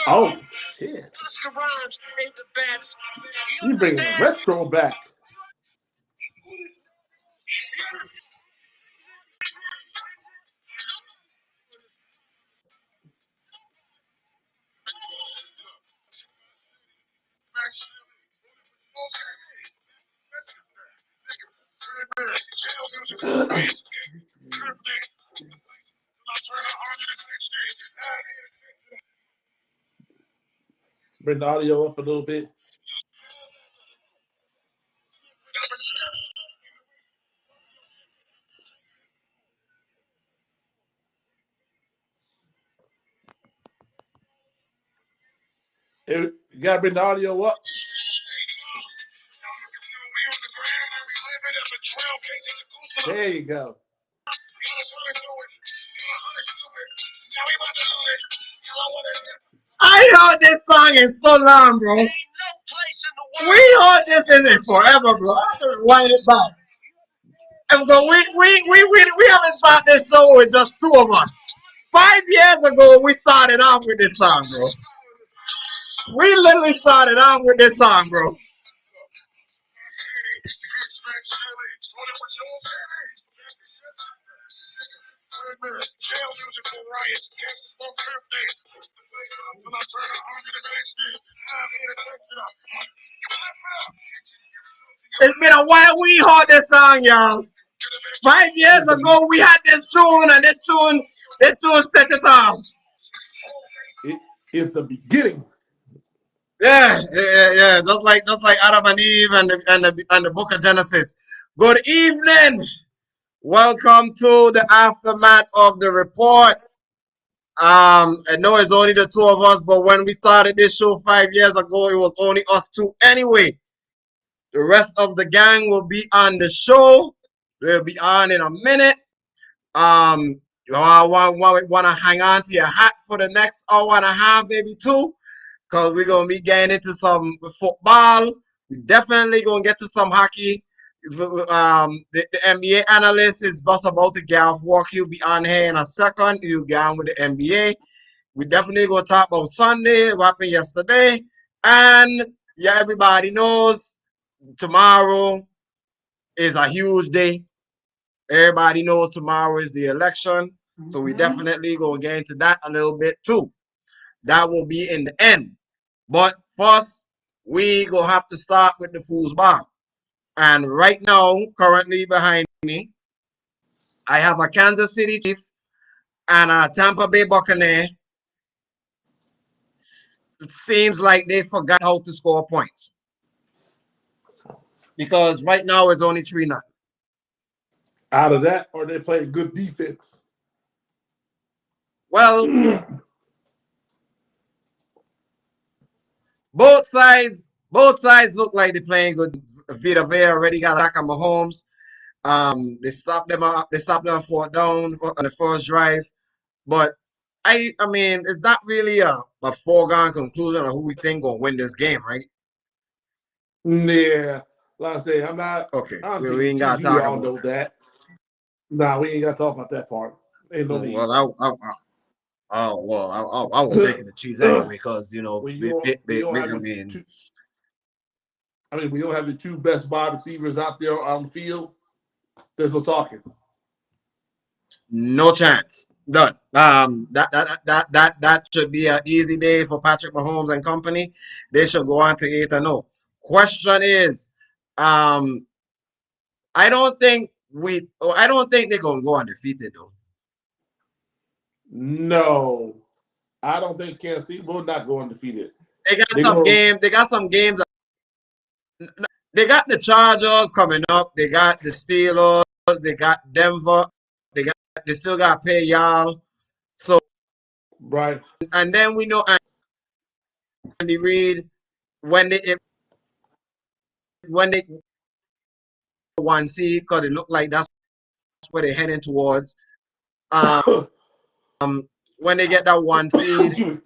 Oh shit! You bringing retro back? Bring the audio up a little bit. You gotta bring the audio up. There you go. I heard this song in so long, bro. We heard this in forever, bro. I have to rewind it back. And go, we haven't started this show with just two of us. 5 years ago, we started off with this song, bro. We literally started off with this song, bro. It's been a while we heard this song, y'all. 5 years ago, we had this tune, and this tune set it off. It is the beginning. Yeah. Just like Adam and Eve and the Book of Genesis. Good evening. Welcome to the aftermath of the report. I know it's only the two of us, but when we started this show 5 years ago, it was only us two anyway. The rest of the gang will be on the show. They'll be on in a minute. You want to hang on to your hat for the next hour and a half, maybe two, because we're going to be getting into some football. We definitely going to get to some hockey. The NBA analyst is just about to get off work. He'll be on here in a second. He'll get on with the NBA. We definitely going to talk about Sunday, what happened yesterday. And yeah, everybody knows tomorrow is a huge day. Everybody knows tomorrow is the election. So we definitely going to get into that a little bit too. That will be in the end. But first, we going to have to start with the foosball. And right now, currently behind me, I have a Kansas City Chief and a Tampa Bay Buccaneer. It seems like they forgot how to score points. Because right now it's only 3-0. Out of that, or they play good defense? Well, both sides look like they're playing good. Vita Vea already got attack on Mahomes. They stopped them up. They stopped them on 4th down on the first drive. But I mean, it's not really a foregone conclusion of who we think gonna win this game, right? Yeah, like I say, I'm not. Okay, we ain't got to talk about know that. Nah, we ain't got to talk about that part. Ain't no need. Well, I was taking the Chiefs anyway because we don't have the two best wide receivers out there on the field. There's no talking. No chance. Done. That should be an easy day for Patrick Mahomes and company. They should go on to 8-0. Question is, I don't think they're gonna go undefeated though. No, I don't think Kansas City will not go undefeated. They got some games. They got the Chargers coming up. They got the Steelers. They got Denver. They still got to pay y'all. So right. And then we know Andy Reid when they 1 seed because it looked like that's where they're heading towards. When they get that 1 seed.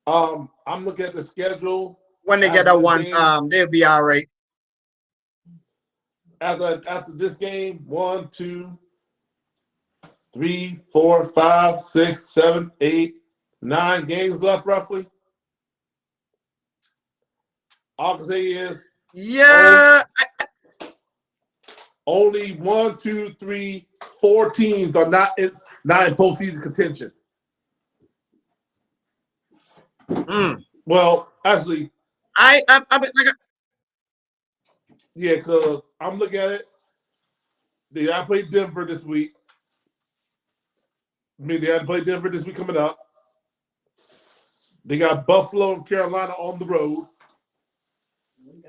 I'm looking at the schedule. When they get that 1, they'll be all right. After this game, 1, 2, 3, 4, 5, 6, 7, 8, 9 games left, roughly. All I can say is, yeah, only 1, 2, 3, 4 teams are not in postseason contention. Well, actually, yeah, because I'm looking at it. They got to play Denver this week. They got to play Denver this week coming up. They got Buffalo and Carolina on the road.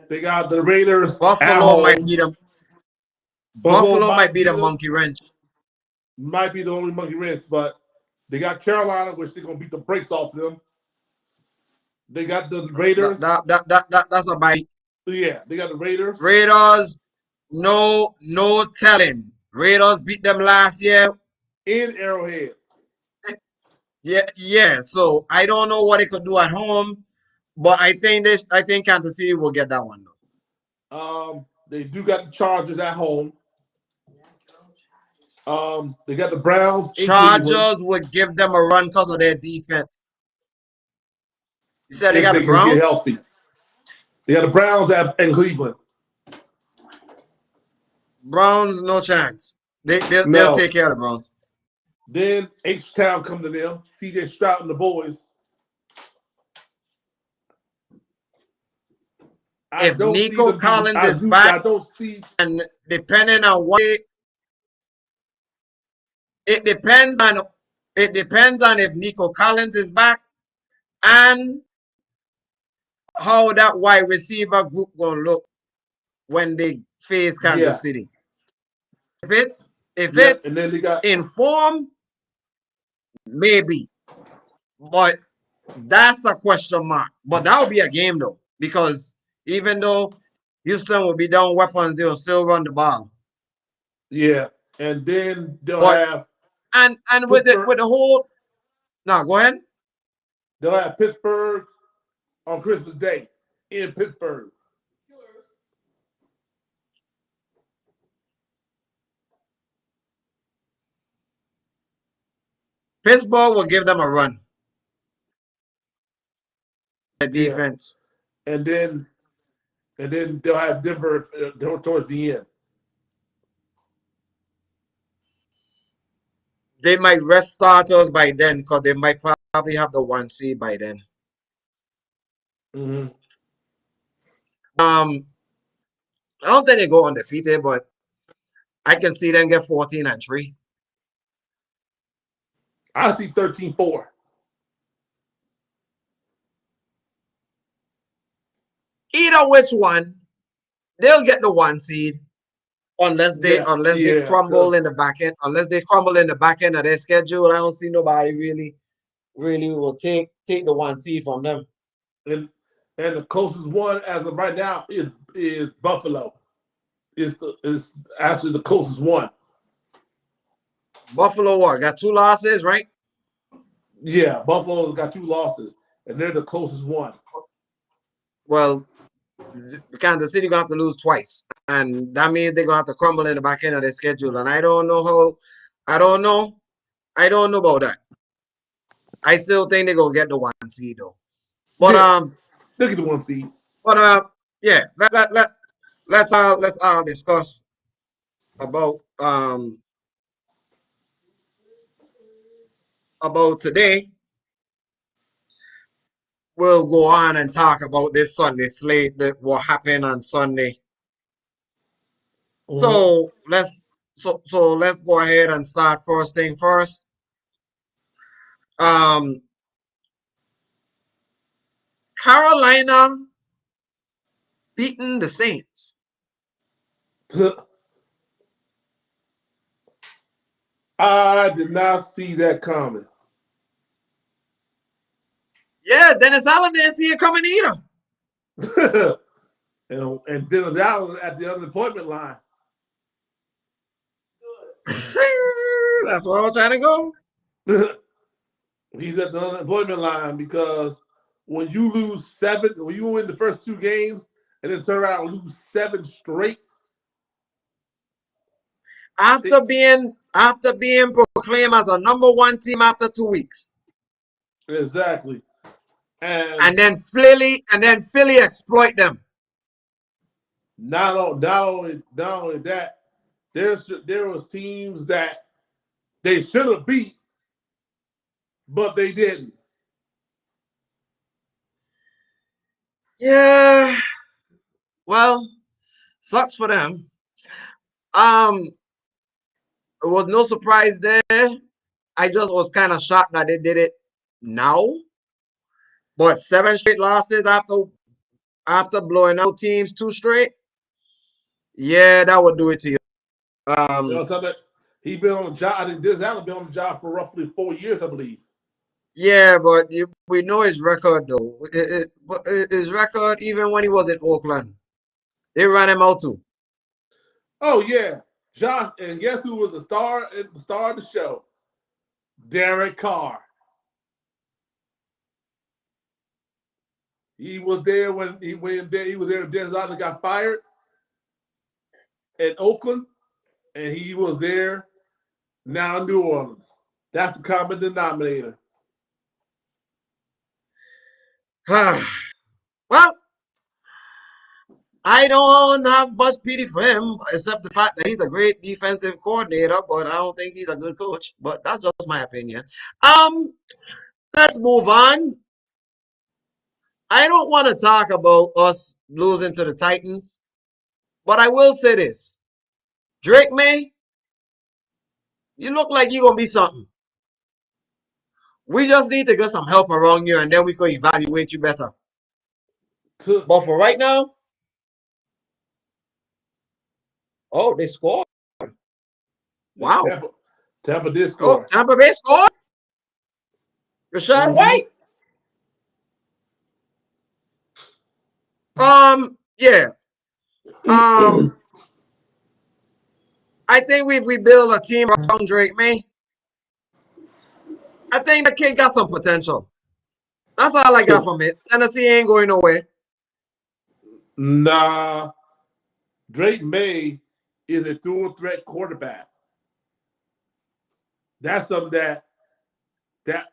They got the Raiders Buffalo at home. might be the Buffalo might be the monkey wrench. Might be the only monkey wrench, but they got Carolina, which they're gonna beat the brakes off them. They got the Raiders. That's a bite. Yeah, they got the Raiders. Raiders, no telling. Raiders beat them last year in Arrowhead. Yeah. So I don't know what they could do at home, but I think Kansas City will get that one though. They do got the Chargers at home. They got the Browns. Chargers would give them a run because of their defense. You said they got the Browns? Get healthy. They got the Browns in Cleveland. Browns, no chance. They'll take care of the Browns. Then H-Town come to them. C.J. Stroud and the boys. If Nico Collins is back, and depending on what it depends on if Nico Collins is back and how that wide receiver group gonna look when they face Kansas City. If it's and then they got in form, maybe, but that's a question mark. But that would be a game though, because even though Houston will be down weapons, they'll still run the ball. Yeah, and then they'll have and with the whole. Now go ahead. They'll have Pittsburgh on Christmas Day in Pittsburgh. Pittsburgh will give them a run. The defense. Yeah. And then they'll have Denver towards the end. They might rest starters by then because they might probably have the 1 seed by then. Mm-hmm. I don't think they go undefeated, but I can see them get 14-3. I see 13-4. Either which one, they'll get the 1 seed unless they crumble in the back end. Unless they crumble in the back end of their schedule, I don't see nobody really will take the 1 seed from them. And the closest one as of right now is Buffalo. Is actually the closest one. Buffalo got 2 losses, right? Yeah, Buffalo's got 2 losses, and they're the closest one. Well, Kansas City gonna have to lose twice, and that means they're gonna have to crumble in the back end of their schedule. And I don't know about that. I still think they're gonna get the 1 seed though. But they'll get the 1 seed. But yeah, let's discuss about today. We'll go on and talk about this Sunday slate that will happen on Sunday. Mm-hmm. So let's go ahead and start first thing first. Carolina beating the Saints. I did not see that coming. Yeah, Dennis Allen didn't see it coming either. and Dennis Allen at the unemployment line. That's where I'm trying to go. He's at the unemployment line because when you lose 7, when you win the first 2 games and then turn around and lose 7 straight. After being proclaimed as a #1 team after 2 weeks. Exactly. And then Philly exploit them. Not only that, there was teams that they should have beat, but they didn't. Yeah. Well, sucks for them. It was no surprise there. I just was kind of shocked that they did it now. But 7 straight losses after blowing out teams 2 straight. Yeah, that would do it to you. You know, that he been on the job. I think this Allen been on the job for roughly 4 years, I believe. Yeah, but we know his record though. His record, even when he was in Oakland, they ran him out too. Oh yeah, Josh, and guess who was the star of the show? Derek Carr. He was there when he was there when Dennis Allen got fired at Oakland, and he was there now in New Orleans. That's the common denominator. Well, I don't have much pity for him, except the fact that he's a great defensive coordinator, but I don't think he's a good coach. But that's just my opinion. Let's move on. I don't want to talk about us losing to the Titans, but I will say this. Drake May, you look like you're gonna be something. We just need to get some help around you, and then we can evaluate you better. But for right now, oh, they scored. Wow. Tampa did Oh, score. Tampa Bay scored. Rashad White. Yeah. I think if we build a team around Drake May, I think the kid got some potential. That's all I got from it. Tennessee ain't going nowhere. Nah, Drake May is a dual threat quarterback. That's something that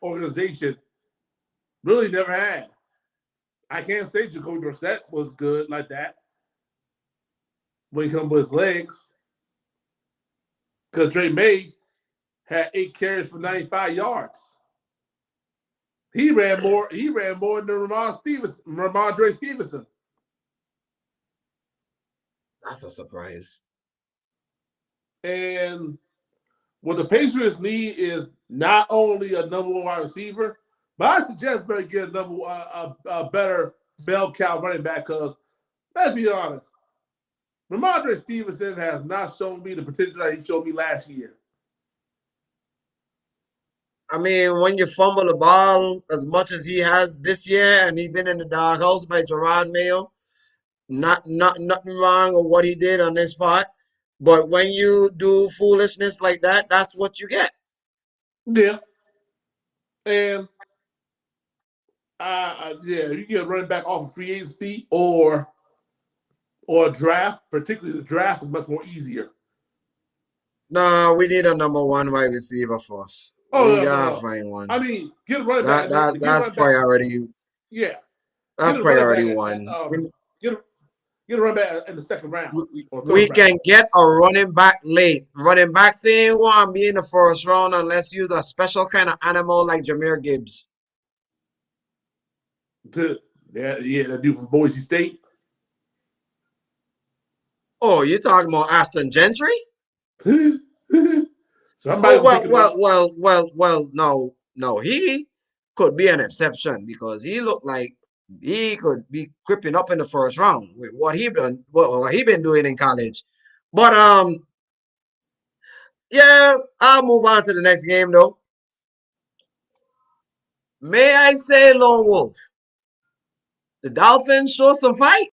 organization really never had. I can't say Jacoby Brissett was good like that when he comes with his legs, because Drake May had 8 carries for 95 yards. He ran more. He ran more than Ramondre Stevenson. That's a surprise. And what the Patriots need is not only a #1 wide receiver, but I suggest better get a better bell cow running back, because let's be honest, Ramondre Stevenson has not shown me the potential that he showed me last year. I mean, when you fumble the ball as much as he has this year, and he's been in the doghouse by Gerard Mayo, nothing wrong with what he did on this part. But when you do foolishness like that, that's what you get. Yeah. And you get a running back off of free agency or a draft. Particularly the draft is much more easier. No, we need a #1 wide receiver first. Oh We no, gotta no. find one. I mean, get a running back. That's priority. Yeah, That's get a running priority back. one. Get a running back in the second round or third We round. can get a running back late. Running back ain't want to be in the first round unless you're the special kind of animal like Jahmyr Gibbs. That dude from Boise State. Oh, you talking about Aston Gentry? Somebody Oh will pick him up. No. He could be an exception because he looked like he could be creeping up in the first round with what he been doing in college. But yeah, I'll move on to the next game though. May I say, Lone Wolf, the Dolphins show some fight,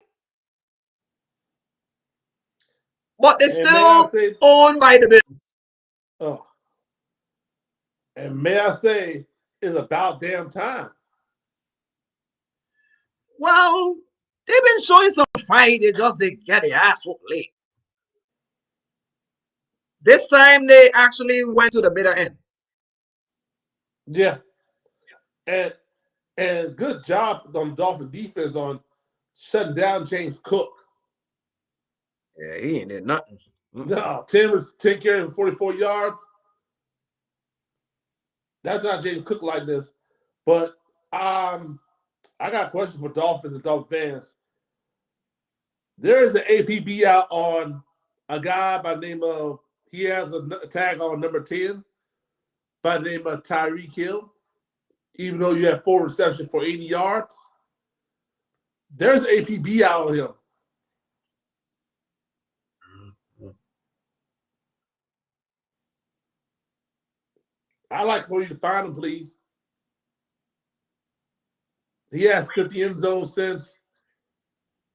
but they're still owned by the Bills. Oh, and may I say, it's about damn time. Well, they've been showing some fight. They just they get their ass whooped late. This time they actually went to the bitter end. Yeah, and good job on Dolphin defense on shutting down James Cook. Yeah, he ain't did nothing. No, 10 carries for 44 yards. That's not James Cook like this. But I got a question for Dolphins and Dolphin fans. There is an APB out on a guy by the name of, he has a tag on number 10 by the name of Tyreek Hill. Even though you have 4 receptions for 80 yards, there's an APB out on him. I'd like for you to find him, please. He has hit the end zone since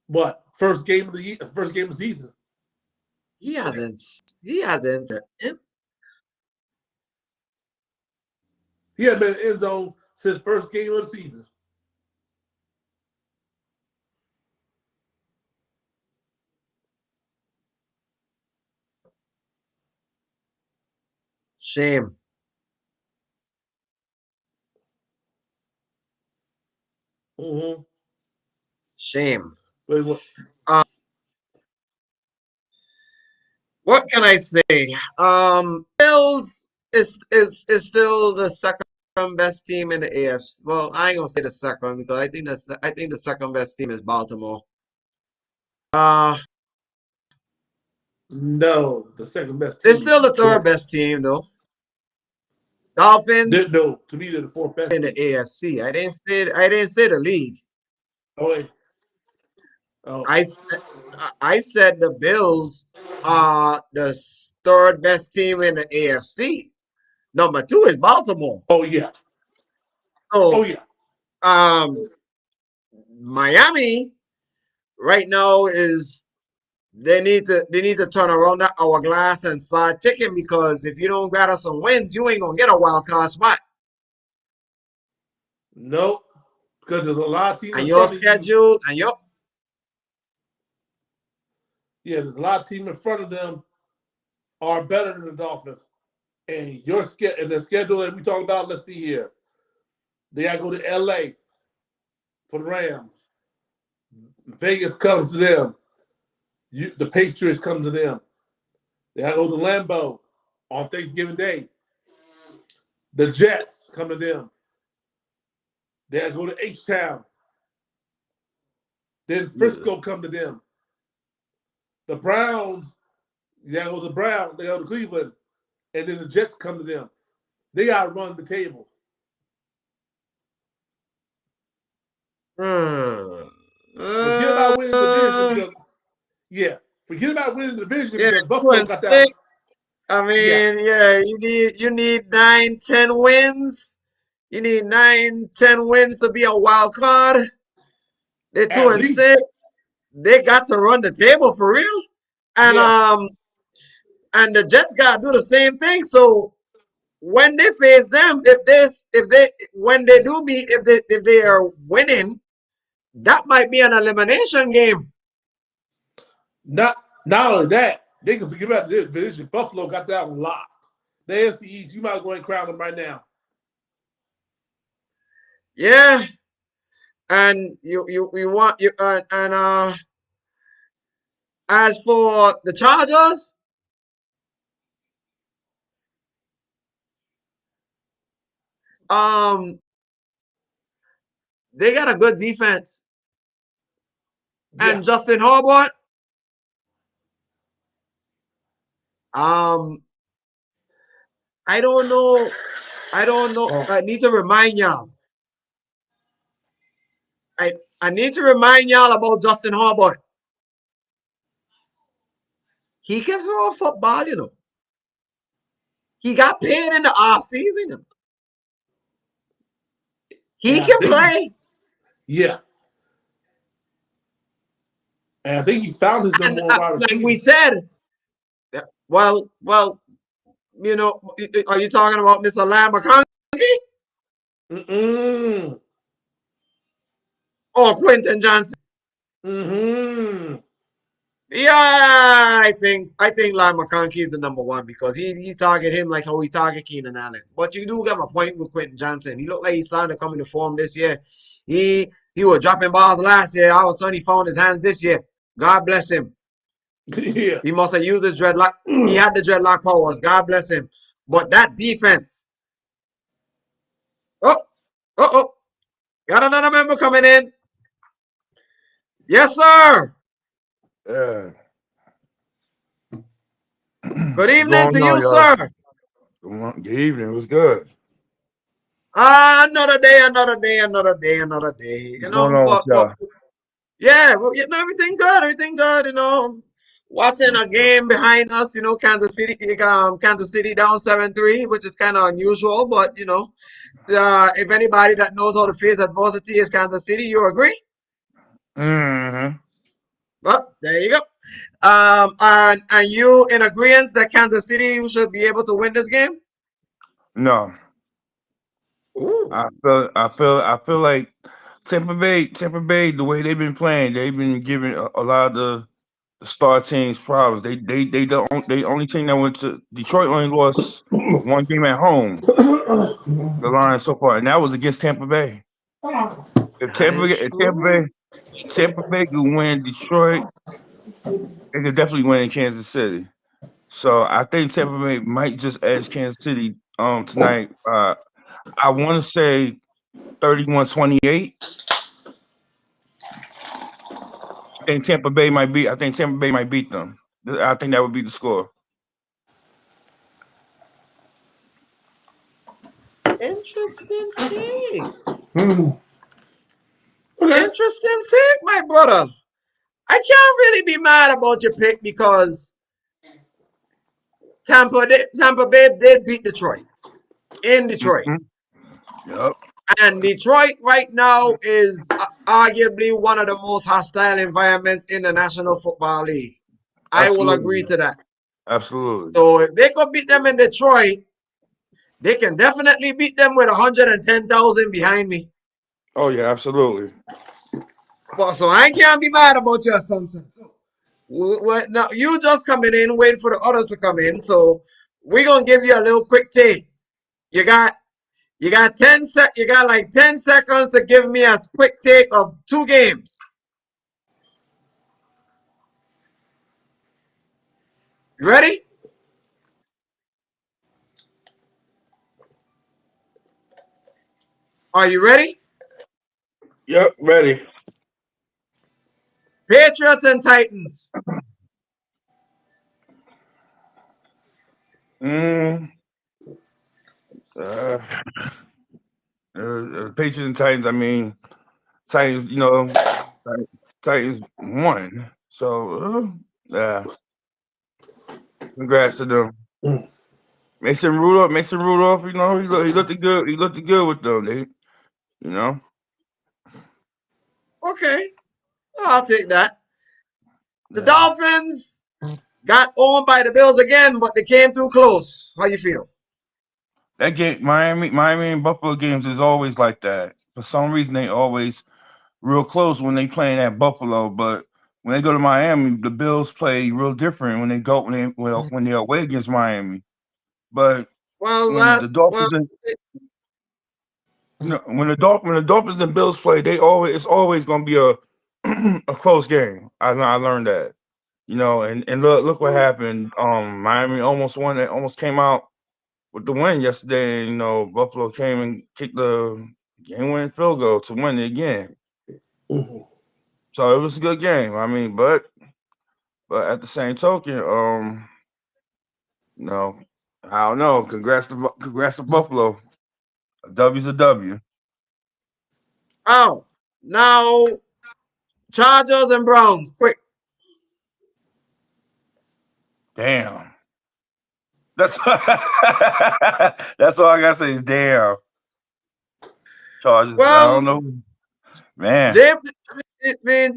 what? First game of the season. He hasn't. He hasn't. He had been in the end zone since first game of the season. Shame. Mm-hmm. Shame. What? What can I say? Bills is still the second best team in the AFC. Well, I ain't gonna say the second because I think the second best team is Baltimore. No, the second best team. They're still the third best team though. Dolphins. No, to me they're the fourth best in the AFC. I didn't say the league. Oh wait. Oh. I said the Bills are the third best team in the AFC. Number 2 is Baltimore. Oh yeah. So, oh yeah. Miami right now is they need to turn around that hourglass and start ticking because if you don't gather some wins, you ain't gonna get a wild card spot. Nope. Because there's a lot of teams and in your front of you. schedule and your Yeah, there's a lot of teams in front of them are better than the Dolphins. And the schedule that we talk about, let's see here. They gotta go to LA for the Rams. Vegas comes to them. The Patriots come to them. They gotta go to Lambeau on Thanksgiving Day. The Jets come to them. They gotta go to H-Town. Then Frisco come to them. The Browns, they gotta go to Browns. They go to Cleveland. And then the Jets come to them. They gotta run the table. Forget about winning the division because forget about winning the division because Buffalo got that. I mean, you need 9-10 wins. You need 9-10 wins to be a wild card. They're 2-6. They got to run the table for real. And and the Jets gotta do the same thing. So when they face them, if they are winning, that might be an elimination game. Not only that, they can forget about this division. Buffalo got that one locked. The AFC East, you might go and crown them right now. Yeah, and you want as for the Chargers, they got a good defense, and Justin Herbert, I don't know. I need to remind y'all. I need to remind y'all about Justin Herbert. He can throw a football, you know. He got paid in the off season. He can play. Yeah. And I think he found his number one wide receiver. Like we said, well, you know, are you talking about Mr. Lamb McConkey? Or Quentin Johnson? Mm-hmm. Yeah, I think Lyle McConkey is the number one because he target him like how he target Keenan Allen. But you do have a point with Quentin Johnson. He looked like he's starting to come into form this year. He was dropping balls last year. All of a sudden he found his hands this year. God bless him. Yeah. He must have used his dreadlock. He had the dreadlock powers. God bless him. But that defense. Oh, oh. Got another member coming in. Yes, sir. Yeah. Good evening What's to going you, on, y'all? sir. Good evening. What's good? Another day, another day, another day, another day. What's going on with But y'all? yeah, well, everything good, everything good. Watching a game behind us. Kansas City down 7-3, which is kind of unusual. But if anybody that knows how to face adversity is Kansas City, you agree? Mm-hmm. Well, there you go. And you in agreement that Kansas City should be able to win this game? No, Ooh, I feel like Tampa Bay, the way they've been playing, they've been giving a lot of the star teams problems. They only team that went to Detroit only lost one game at home. The Lions so far, and that was against Tampa Bay. If that is true. Tampa Bay could win Detroit, they could definitely win in Kansas City. So I think Tampa Bay might just edge Kansas City tonight. I want to say 31-28. I think Tampa Bay might beat them. I think that would be the score. Interesting take. Okay. Interesting take, my brother. I can't really be mad about your pick because Tampa Bay did beat Detroit in Detroit. Mhm. Yep, And Detroit right now is arguably one of the most hostile environments in the National Football League. I will agree absolutely, to that. absolutely. So if they could beat them in Detroit, they can definitely beat them with 110,000 behind me. Oh yeah, absolutely. But so I can't be mad about your assumption. Now you just coming in, waiting for the others to come in. So we're gonna give you a little quick take. You got you got like 10 seconds to give me a quick take of two games. You ready? Are you ready? Yep, ready. Patriots and Titans. Mm, uh, Patriots and Titans. I mean, Titans. Titans won. So yeah, congrats to them. Mason Rudolph. He looked good. He looked good with them. You know, Okay, I'll take that. The yeah. Dolphins got owned by the Bills again, but they came too close. How you feel? That game, Miami and Buffalo games is always like that. For some reason, they always real close when they playing at Buffalo, but when they go to Miami, the Bills play real different when they're away against Miami. But Well, when the well, Dolphins and when the Dolphins and Bills play, it's always going to be a a close game. I learned that. And look what happened. Miami almost won. It almost came out with the win yesterday. And, Buffalo came and kicked the game-winning field goal to win it again. So it was a good game. I mean, but at the same token, no, I don't know. Congrats to Buffalo. A W's a W. oh, now Chargers and Browns. Quick. Damn. That's that's all I gotta say is damn. Chargers. I Well, don't know, man. James,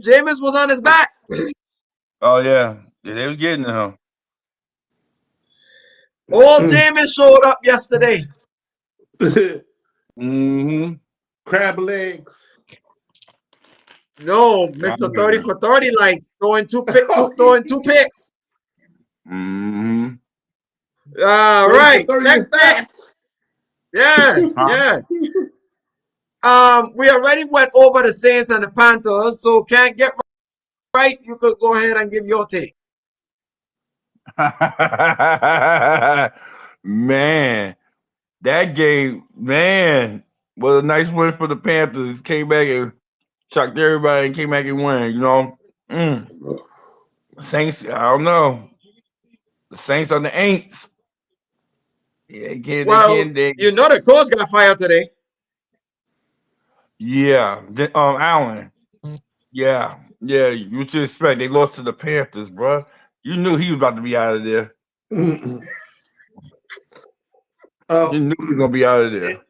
Jameis was on his back. Oh yeah, they was getting to him. Old Jameis showed up yesterday. Mm-hmm. Crab legs. No, Mr. 30 for 30, like throwing two picks. Mm-hmm. Right. 30 Next game. Yeah, yeah. We already went over the Saints and the Panthers, so can't get right. You could go ahead and give your take. Man, that game, man, was a nice win for the Panthers. Came back and shocked everybody and came back and won, you know. Saints, I don't know. The Saints are the Aints. Yeah, You know the coach got fired today. Yeah, Allen. Yeah, yeah. What you expect? They lost to the Panthers, bro. You knew he was about to be out of there. You knew he was gonna be out of there.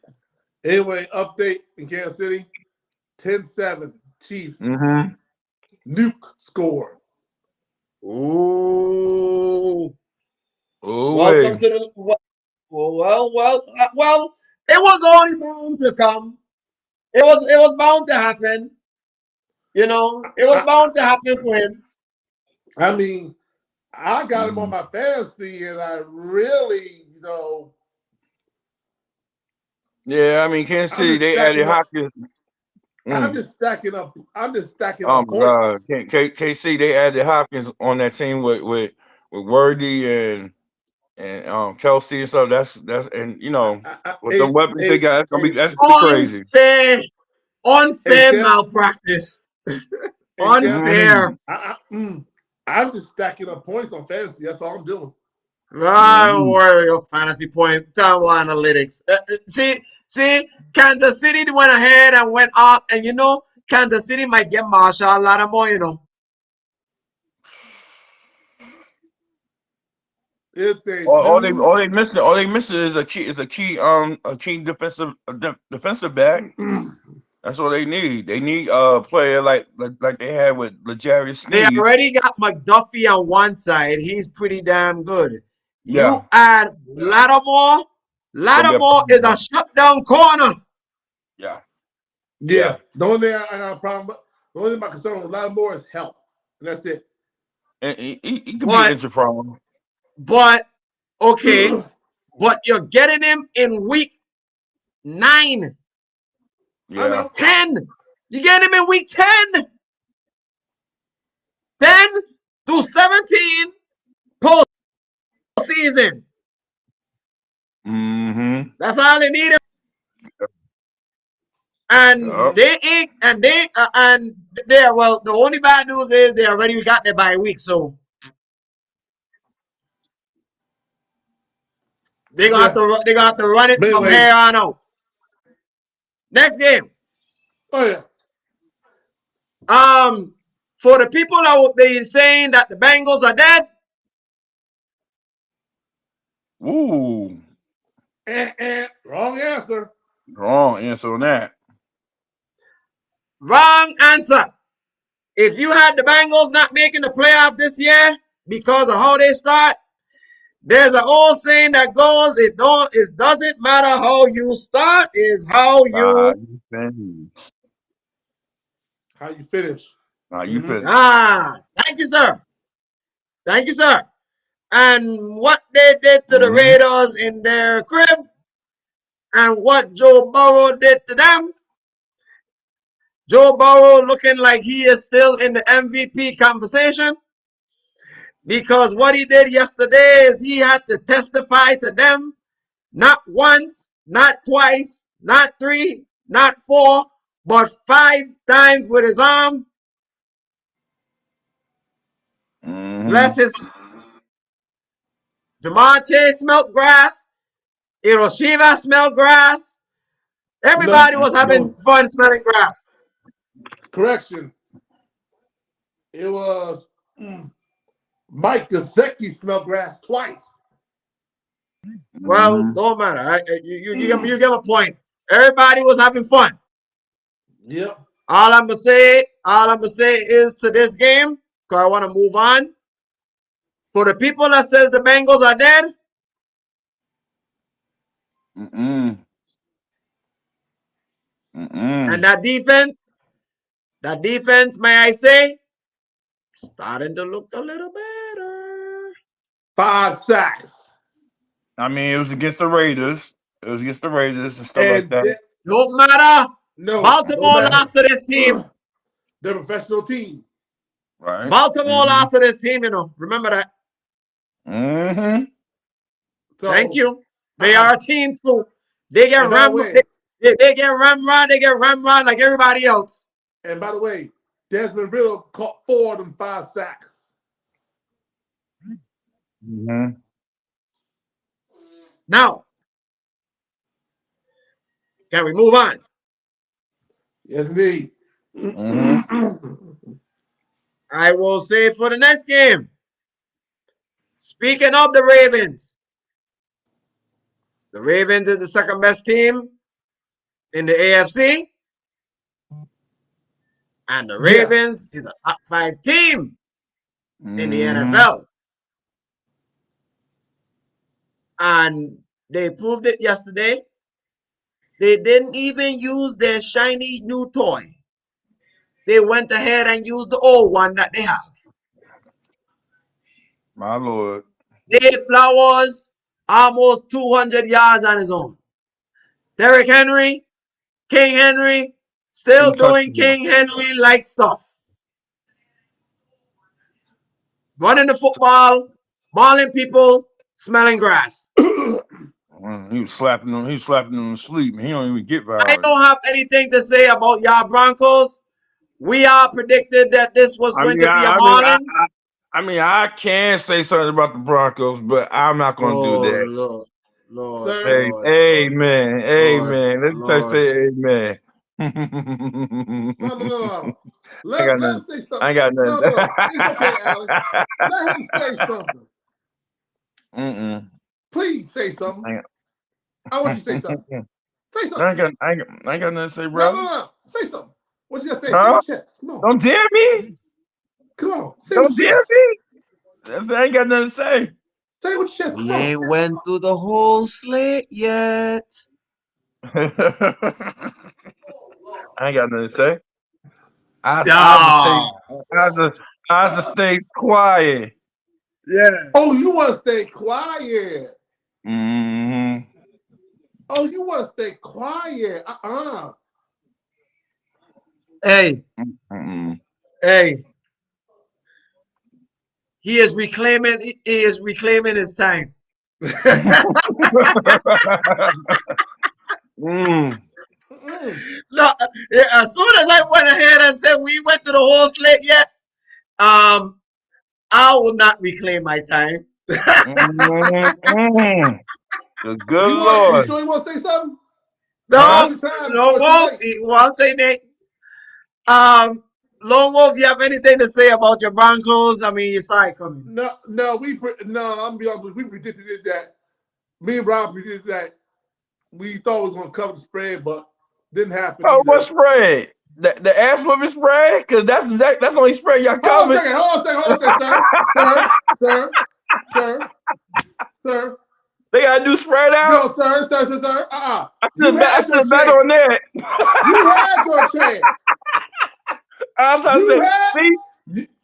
Anyway, update in Kansas City: 10-7 Chiefs. Mm-hmm. Nuke score. Ooh. Welcome to the well. It was only bound to come. It was bound to happen. You know, it was bound to happen for him. I mean, I got him on my fantasy, and I really, Yeah, I mean, Kansas City, they added Hopkins. I'm just stacking up. I'm just stacking Oh up my points. God, KC, they added Hopkins on that team with Worthy and Kelsey and stuff. That's and with the weapons they got, that's gonna be crazy. Unfair malpractice. Unfair. I'm just stacking up points on fantasy. That's all I'm doing. Don't worry your fantasy point. Table analytics. See, Kansas City went ahead and went up, and Kansas City might get Marshall a lot more, If they all they missing is a key defensive back. That's what they need. They need a player like they had with L'Jarius Sneed. They already got McDuffie on one side. He's pretty damn good. Yeah. You add Lattimore. Lattimore is a shutdown corner. Yeah. The only thing I got a problem with, the only thing my concern with Lattimore is health. And that's it. And he could be injury prone. But okay. But you're getting him in week 9. Yeah. I mean 10. You get him in week 10. 10 through 17 postseason. Mm-hmm. That's all they need him. And well, the only bad news is they already got their bye week, so they got to run it from here on out. Next game. Oh yeah. For the people that would be saying that the Bengals are dead. Ooh. Wrong answer. Wrong answer on that. Wrong answer. If you had the Bengals not making the playoff this year because of how they start, there's an old saying that goes, it doesn't matter how you start, is how you finish. How you finish. You finish. Thank you, sir. Thank you, sir. And what they did to the Raiders in their crib and what Joe Burrow did to them. Joe Burrow looking like he is still in the MVP conversation because what he did yesterday is he had to testify to them not once, not twice, not 3, not 4, but 5 times with his arm. Bless his. Jamar Chase smelled grass. Hiroshima smelled grass. Everybody was having fun smelling grass. Correction. It was Mike Gesicki smelled grass twice. Well, don't matter. You give a point. Everybody was having fun. Yep. All I'm gonna say is to this game, because I want to move on. For the people that says the Bengals are dead, and that defense That defense, may I say, starting to look a little better. 5 sacks. I mean, it was against the Raiders. It was against the Raiders and stuff like that. Don't matter. No, Baltimore no lost to this team. They're a professional team. Right. Baltimore lost to this team, you know. Remember that. Mm-hmm. So, thank you. They are a team too. They get ramrod. They get ramrod. They get ramrod like everybody else. And by the way, Desmond Riddle caught 4 of them 5 sacks. Mm-hmm. Now, can we move on? Yes, indeed. Mm-hmm. I will say for the next game. Speaking of the Ravens is the second best team in the AFC. And the Ravens is the top 5 team in the NFL. And they proved it yesterday. They didn't even use their shiny new toy. They went ahead and used the old one that they have. My Lord. Zay Flowers, almost 200 yards on his own. Derrick Henry, King Henry, still doing King Henry-like stuff. Running the football, mauling people, smelling grass. He was slapping them. He was slapping them to sleep. He don't even get violent. I don't have anything to say about y'all Broncos. We all predicted that this was going to be a mauling. I mean, I can say something about the Broncos, but I'm not going to do that. Lord, amen. Let's say amen. No. Let him say something. I got nothing. No. It's okay, Alex. Let him say something. Please say something. I want you to say something. Say something. I ain't got nothing to say, bro. No. Say something. What you got to say? Huh? Say your chest. Come on. Don't dare me. Come on. Say Don't your dare chest. me. I ain't got nothing to say. Say what your chest. We ain't went through the whole slate yet. I ain't got nothing to say. I have to stay quiet. Yeah. Oh, you want to stay quiet. Mm-hmm. Oh, you want to stay quiet. Hey. Mm-mm. Hey. He is reclaiming his time. No, as soon as I went ahead and said we went to the whole slate yet, I will not reclaim my time. The good Lord. You sure you want to say something? No, Wolf. He won't say Nate. Lone Wolf, you have anything to say about your Broncos? I mean, you saw it coming. No, I'm gonna be honest. We predicted that. Me and Rob predicted that. We thought we was gonna cover the spread, but didn't happen. Oh, what spread? The ass whooping spread? Because that's the only spread y'all covered. Hold on a second, sir. They gotta do spread out. No, sir. You had your chance. Bet on that. You had your chance. I'm trying to say,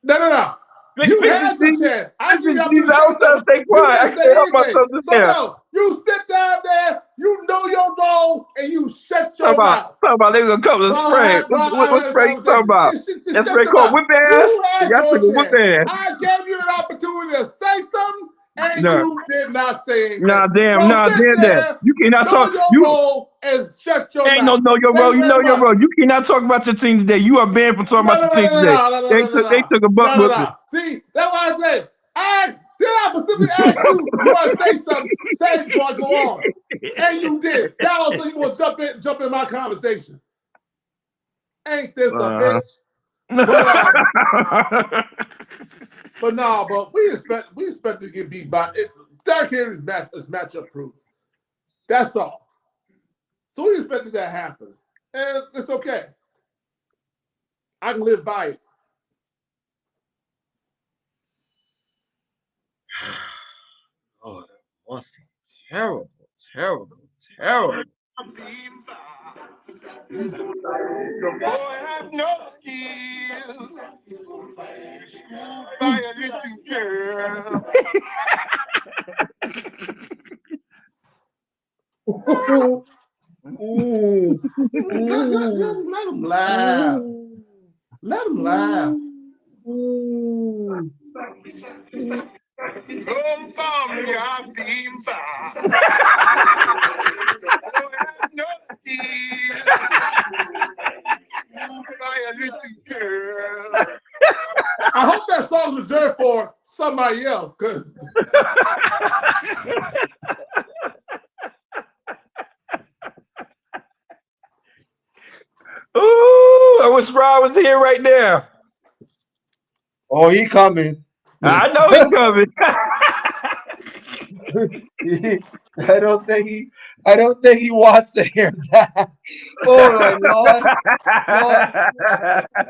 no. You had your chance. I give you opportunity to say something. Stay quiet. I can't help myself this time. You sit down there, you know your role, and you shut your mouth. Talk about they gonna cover the spread. What spread you talking about? That spread called whip ass. You had Y'all your whip chance. ass. I gave you an opportunity to say something, and you did not say anything. Damn that. You cannot talk. Your role and shut your ain't mouth. know your role. You know your role. You cannot talk about your team today. You are banned from talking about your team today. They took a butt whipping. See, that's why I said, I specifically asked you want to say something, say it before I go on. And you did. That also you want to jump in my conversation. Ain't this a bitch? But we expect to get beat by it. Derrick Henry is matchup proof. That's all. So we expected that to happen. And it's okay. I can live by it. Oh, that was terrible. The boy has no skills. By a little girl. Just let him laugh. Let him laugh. Come for me, I've been by. No skills. By a little girl. I hope that song's reserved for somebody else, cause. Ooh, I wish Rob was here right now. Oh, he coming. I know he's coming. I don't think he wants to hear that. Oh my Lord.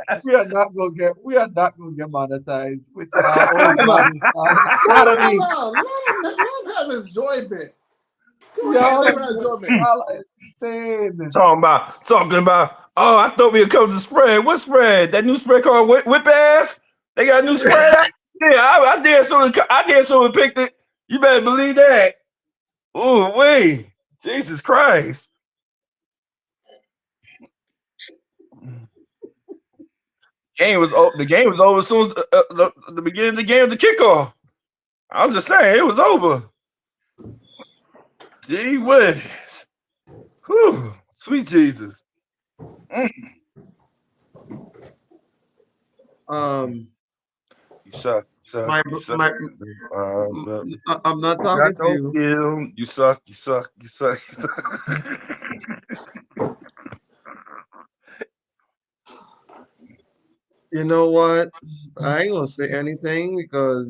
Lord, we are not gonna get monetized with our own body Saturday. Let him have enjoyment. Talking about. Oh, I thought we'd come to spread. What spread? That new spread called Whip Ass. They got a new spread. Yeah, I did so. I picked it. You better believe that. Oh wait, Jesus Christ. The game was over as soon as the beginning of the game, the kickoff. I'm just saying it was over. Gee whiz. Whew, sweet Jesus. You suck. I'm not talking to you. You suck. You know what? I ain't gonna say anything because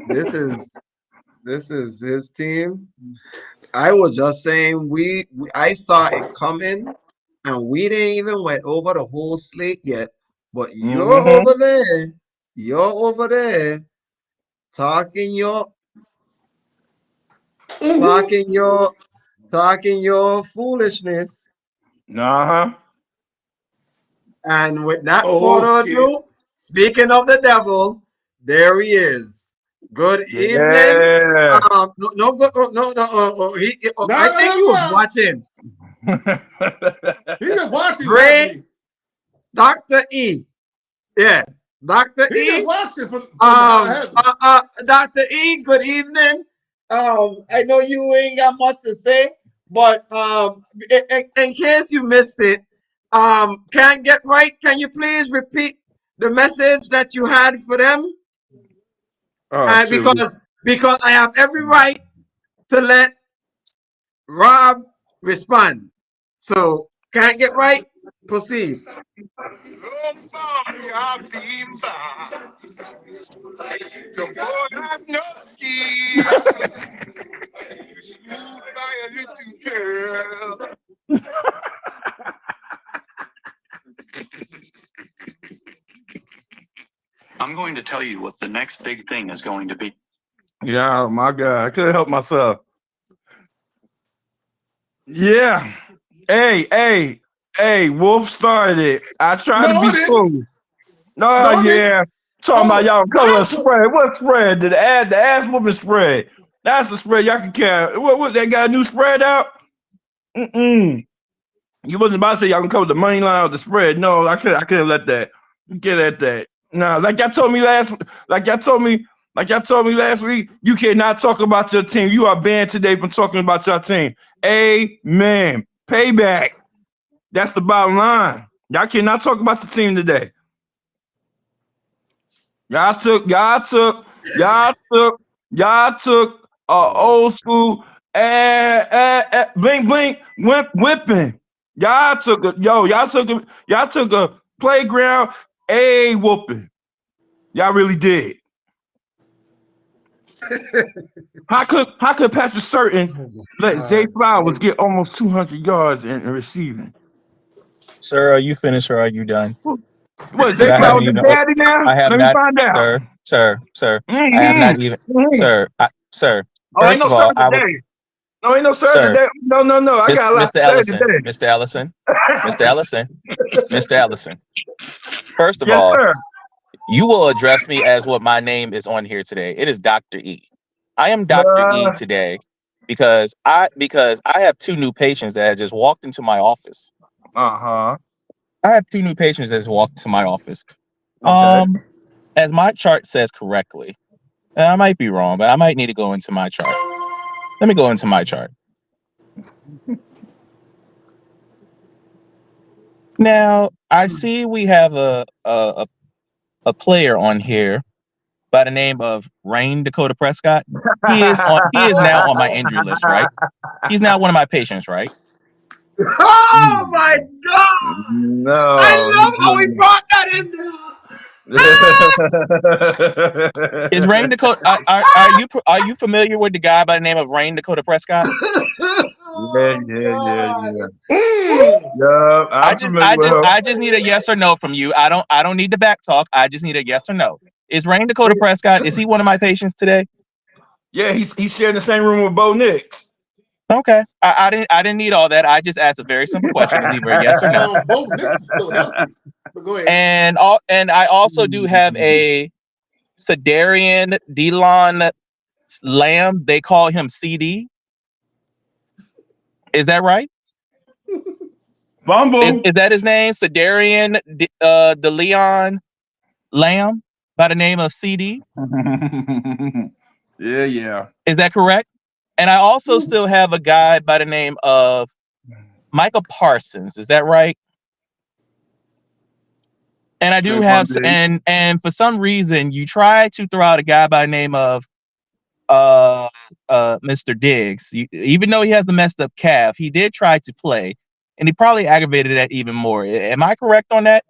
this is his team. I was just saying I saw it coming, and we didn't even went over the whole slate yet. But you're over there, talking your foolishness. And with that further ado, speaking of the devil, there he is. Good evening. Yeah. No. I think he was watching. He was watching. Ray, Dr. E. Yeah, Dr. E. He was watching from Dr. E. Good evening. I know you ain't got much to say, but in case you missed it, can you please repeat the message that you had for them? And because I have every right to let Rob respond. So can't get right? Proceed. I'm going to tell you what the next big thing is going to be. Yeah, my God, I couldn't help myself. Yeah. Hey, Wolf started. I tried to be cool. Yeah. Talking about y'all color spread. What spread? The ass whooping spread. That's the spread y'all can carry. What they got a new spread out? You wasn't about to say y'all can cover the money line or the spread. No, I couldn't let that. Get at that. No, like y'all told me last week, you cannot talk about your team. You are banned today from talking about your team. Amen. Payback. That's the bottom line. Y'all cannot talk about the team today. Y'all took old school blink whipping. Y'all took a playground whooping. Y'all really did. How could Patrick Certain let Zay Flowers get almost 200 yards in receiving? Sir, are you finished or are you done? What, Zay Flowers is daddy now? Let me find out. Sir. I have not even, sir. First of all, No, ain't no sir, Sir. today. No. I got a lot Mr. to Ellison, say today. Mr. Ellison, Mr. Ellison, Mr. Ellison. First of Yes, all, sir. you will address me as what my name is on here today. It is Dr. E. I am Dr. E today because I have 2 new patients that have just walked into my office. Uh-huh. I have 2 new patients that just walked to my office. Okay. As my chart says correctly, and I might be wrong, but I might need to go into my chart. Let me go into my chart. Now, I see we have a player on here by the name of Rain Dakota Prescott. He is now on my injury list, right? He's now one of my patients, right? Oh my God! No. I love how we brought that in there. Is Rain Dakota? Are you familiar with the guy by the name of Rain Dakota Prescott? Yeah. Yeah, I'm familiar with her. I just need a yes or no from you. I don't need the back talk. I just need a yes or no. Is Rain Dakota Prescott? Is he one of my patients today? Yeah, he's sharing the same room with Bo Nix. Okay, I didn't need all that. I just asked a very simple question. Is either a yes or no. Both Knicks is still healthy. But go ahead. And I also do have a Sedarian Delon Lamb. They call him CD. Is that right? Bumble. Is that his name? Sedarian DeLeon Lamb by the name of CD? Yeah. Is that correct? And I also still have a guy by the name of Michael Parsons. Is that right? And I do have, and for some reason, you try to throw out a guy by the name of Mr. Diggs. Even though he has the messed up calf, he did try to play, and he probably aggravated that even more. Am I correct on that?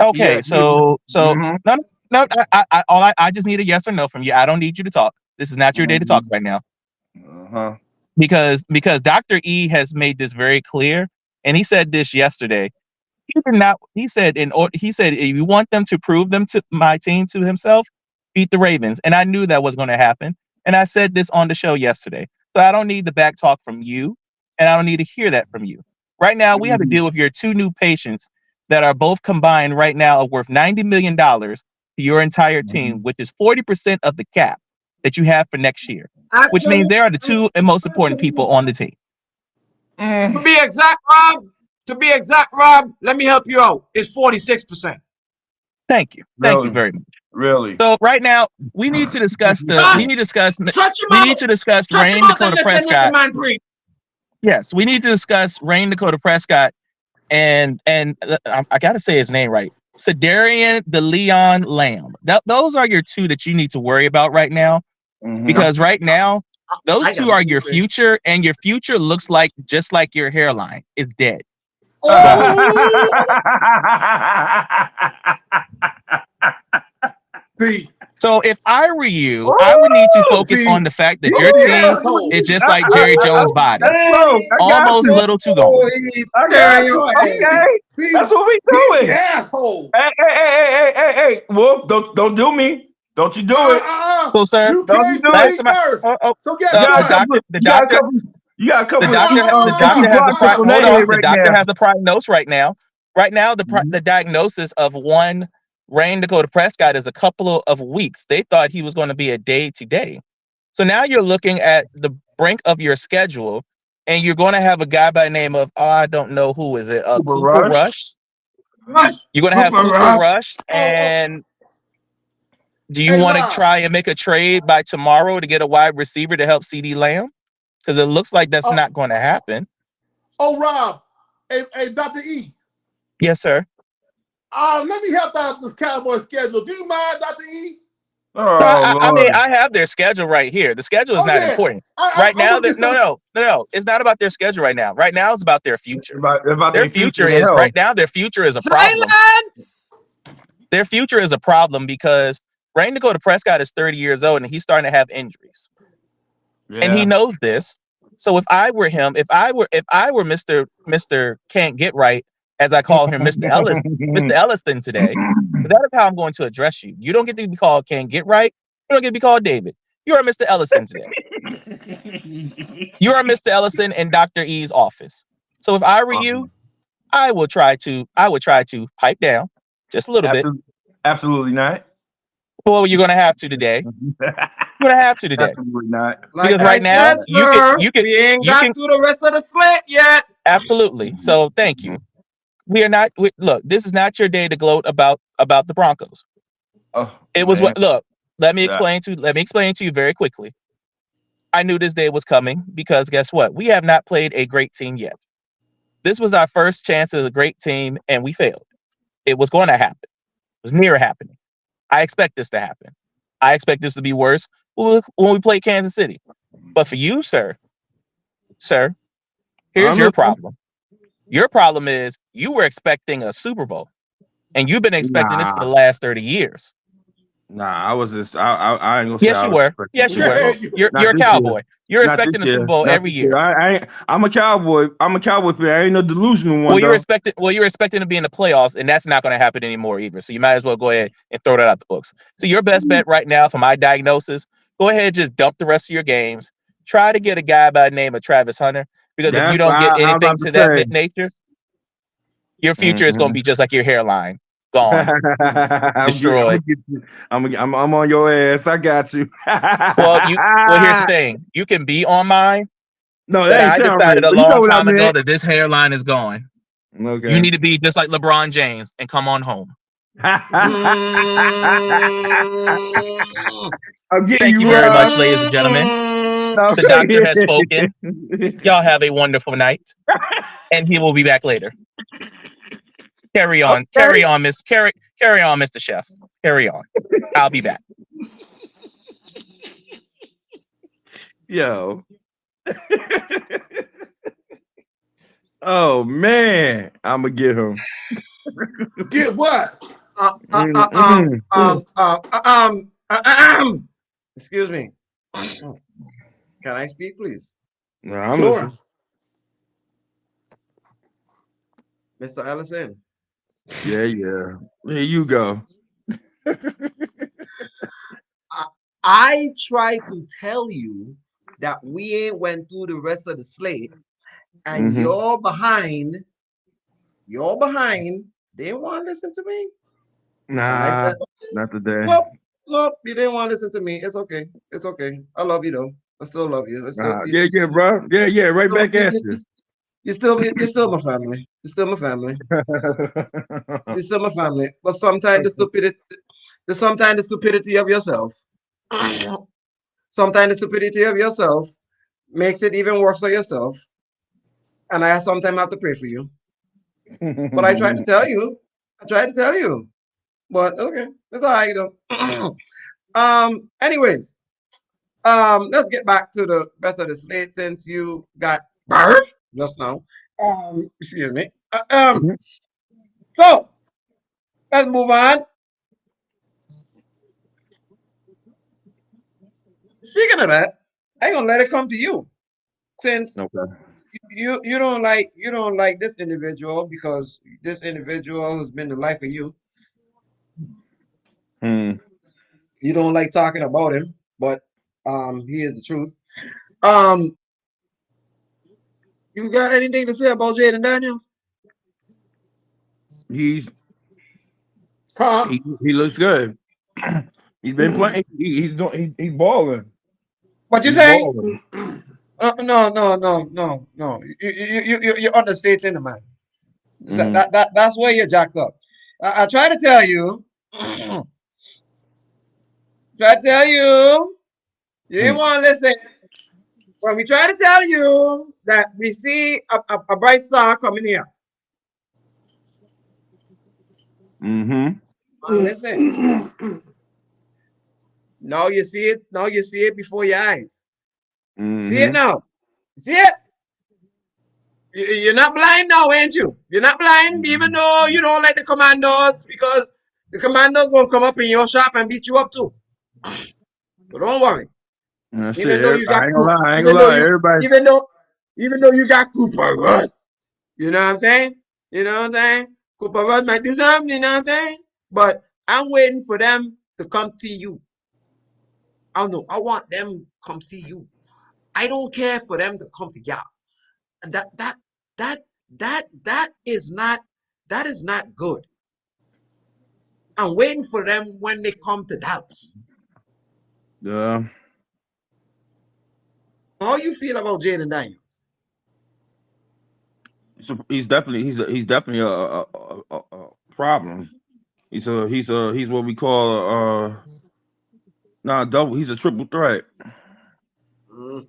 Okay, Yeah. so Mm-hmm. no, I just need a yes or no from you. I don't need you to talk. This is not your day to talk right now. Uh-huh. Because Dr. E has made this very clear, and he said this yesterday. He said if you want them to prove them to my team to himself, beat the Ravens. And I knew that was going to happen. And I said this on the show yesterday. So I don't need the back talk from you, and I don't need to hear that from you. Right now, we have to deal with your 2 new patients that are both combined right now worth $90 million to your entire team, which is 40% of the cap that you have for next year, which means they are the 2 most important people on the team. To be exact, Rob, let me help you out. It's 46%. Thank you. Thank you very much. Really? So right now we need to discuss Rain Dakota Prescott. Yes, we need to discuss Rain Dakota Prescott and I gotta say his name right. Sedarian DeLeon Lamb. Those are your 2 that you need to worry about right now. Mm-hmm. Because right now, those 2 are your future, and your future looks like just like your hairline is dead. See, so if I were you, I would need to focus on the fact that your team is just like Jerry Jones' body. Almost little to go. Okay. That's what we doing. He's the asshole. Hey. Well, don't do me. Don't you do it. So, sir, you can't do it first. So get the doctor. You got a couple. The doctor has the prognosis right now. Right now, the diagnosis of one Rain Dakota Prescott is a couple of weeks. They thought he was going to be a day-to-day. So now you're looking at the brink of your schedule, and you're going to have a guy by the name of I don't know who is it, Cooper Rush. You're going to have Cooper Rush, and do you want to try and make a trade by tomorrow to get a wide receiver to help CD Lamb? Because it looks like that's not going to happen. Oh, Rob. Hey, Dr. E. Yes, sir. Let me help out this Cowboy schedule. Do you mind, Dr. E? I mean, I have their schedule right here. The schedule is not important. Right now, no. It's not about their schedule right now. Right now, it's about their future. About their future is right now. Their future is a problem. Their future is a problem because Rain Dakota Prescott is 30 years old and he's starting to have injuries, and he knows this. So if I were him, if I were Mr. Can't Get Right, as I call him, Mr. Ellison today, that is how I'm going to address you. You don't get to be called Can't Get Right. You don't get to be called David. You are Mr. Ellison today. You are Mr. Ellison in Dr. E's office. So if I were you, I would try to pipe down just a little bit. Absolutely not. Well, you're gonna have to today. You're gonna have to today. Absolutely not. Like Because I right now, said, sir, we ain't you got can through the rest of the slate yet. absolutely. So thank you. We are not. Look, this is not your day to gloat about the Broncos. Oh, It was man. what. Look, let me explain to you very quickly. I knew this day was coming because guess what? We have not played a great team yet. This was our first chance at a great team, and we failed. It was going to happen. It was near happening. I expect this to happen. I expect this to be worse when we play Kansas City. But for you, sir, here's your problem. Your problem is you were expecting a Super Bowl, and you've been expecting this for the last 30 years. Nah, I was just I ain't gonna say. Yes, you were. Yes, you were. You're a cowboy. You're expecting a Super Bowl every year. I'm a cowboy. I'm a cowboy fan. I ain't no delusional one. Well, you're expecting to be in the playoffs, and that's not going to happen anymore either. So you might as well go ahead and throw that out the books. So your best bet right now, for my diagnosis, go ahead and just dump the rest of your games. Try to get a guy by the name of Travis Hunter, because if you don't get anything to that nature, your future is going to be just like your hairline, gone, destroyed. I'm on your ass. I got you. Well, here's the thing. You can be on mine. No, that ain't I decided a long time ago that this hairline is gone. Okay. You need to be just like LeBron James and come on home. Thank you very much, ladies and gentlemen. The doctor has spoken. Y'all have a wonderful night, and he will be back later. Carry on, carry on, Mr. Chef. Carry on. I'll be back. Yo. Oh man, I'm gonna get him. Get what? Excuse me. Can I speak, please? No, I'm sure. Mr. Ellison. Yeah. Here you go. I tried to tell you that we ain't went through the rest of the slate, and you're behind. They didn't want to listen to me. Nah, I said, okay. Not today. Nope, you didn't want to listen to me. It's okay. I love you though. I still love you. Yeah, bro. Yeah, right back at you. You're still my family. You're still my family. You're still my family. But sometimes the stupidity of yourself. Sometimes the stupidity of yourself makes it even worse for yourself. And I sometimes have to pray for you. But I tried to tell you. But okay, that's all right though. Anyways, let's get back to the rest of the slate since you got birth just now. Excuse me. So let's move on. Speaking of that, I'm gonna let it come to you, since you don't like this individual because this individual has been the life of you. You don't like talking about him, but he is the truth. You got anything to say about Jaden Daniels? He looks good. He's been playing. He's balling. What you saying? No. You're understating the man. That's where you're jacked up. I try to tell you. You didn't want to listen. When we try to tell you that we see a bright star coming here. Listen. Now you see it. Now you see it before your eyes. See it now. See it? You're not blind now, ain't you? You're not blind, even though you don't like the Commandos, because the Commandos gonna come up in your shop and beat you up too. But don't worry. Even though you got even though you got Cooper Rudd, you know what I'm saying? Cooper Rudd might do something, you know what I'm saying? But I'm waiting for them to come see you. I don't know. I want them to come see you. I don't care for them to come to y'all. That is not good. I'm waiting for them when they come to Dallas. Yeah. How you feel about Jaden Daniels? He's definitely a problem. He's what we call not a double. He's a triple threat. Mm-hmm.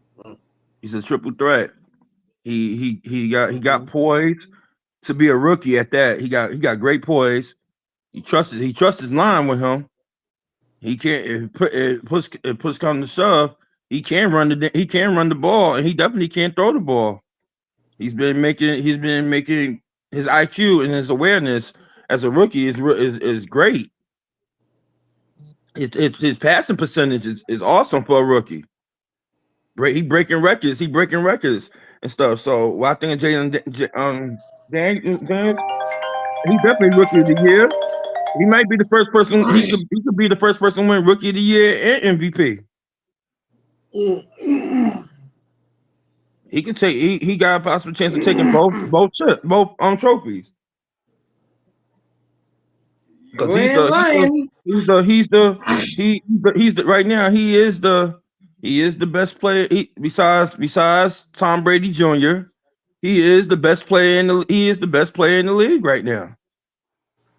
He's a triple threat. He got poise to be a rookie at that. He got great poise. He trusts his line with him. He can't it puts come to shove. He can run the ball, and he definitely can't throw the ball. He's been making his IQ and his awareness as a rookie is great. His passing percentage is awesome for a rookie. He breaking records and stuff. So I think Jalen Dan, he's definitely rookie of the year. He might be the first person. He could be the first person to win rookie of the year and MVP. He could take. He got a possible chance of taking both trophies. Because he's the right now he is the best player. Besides Tom Brady Jr. He is the best player in the league right now.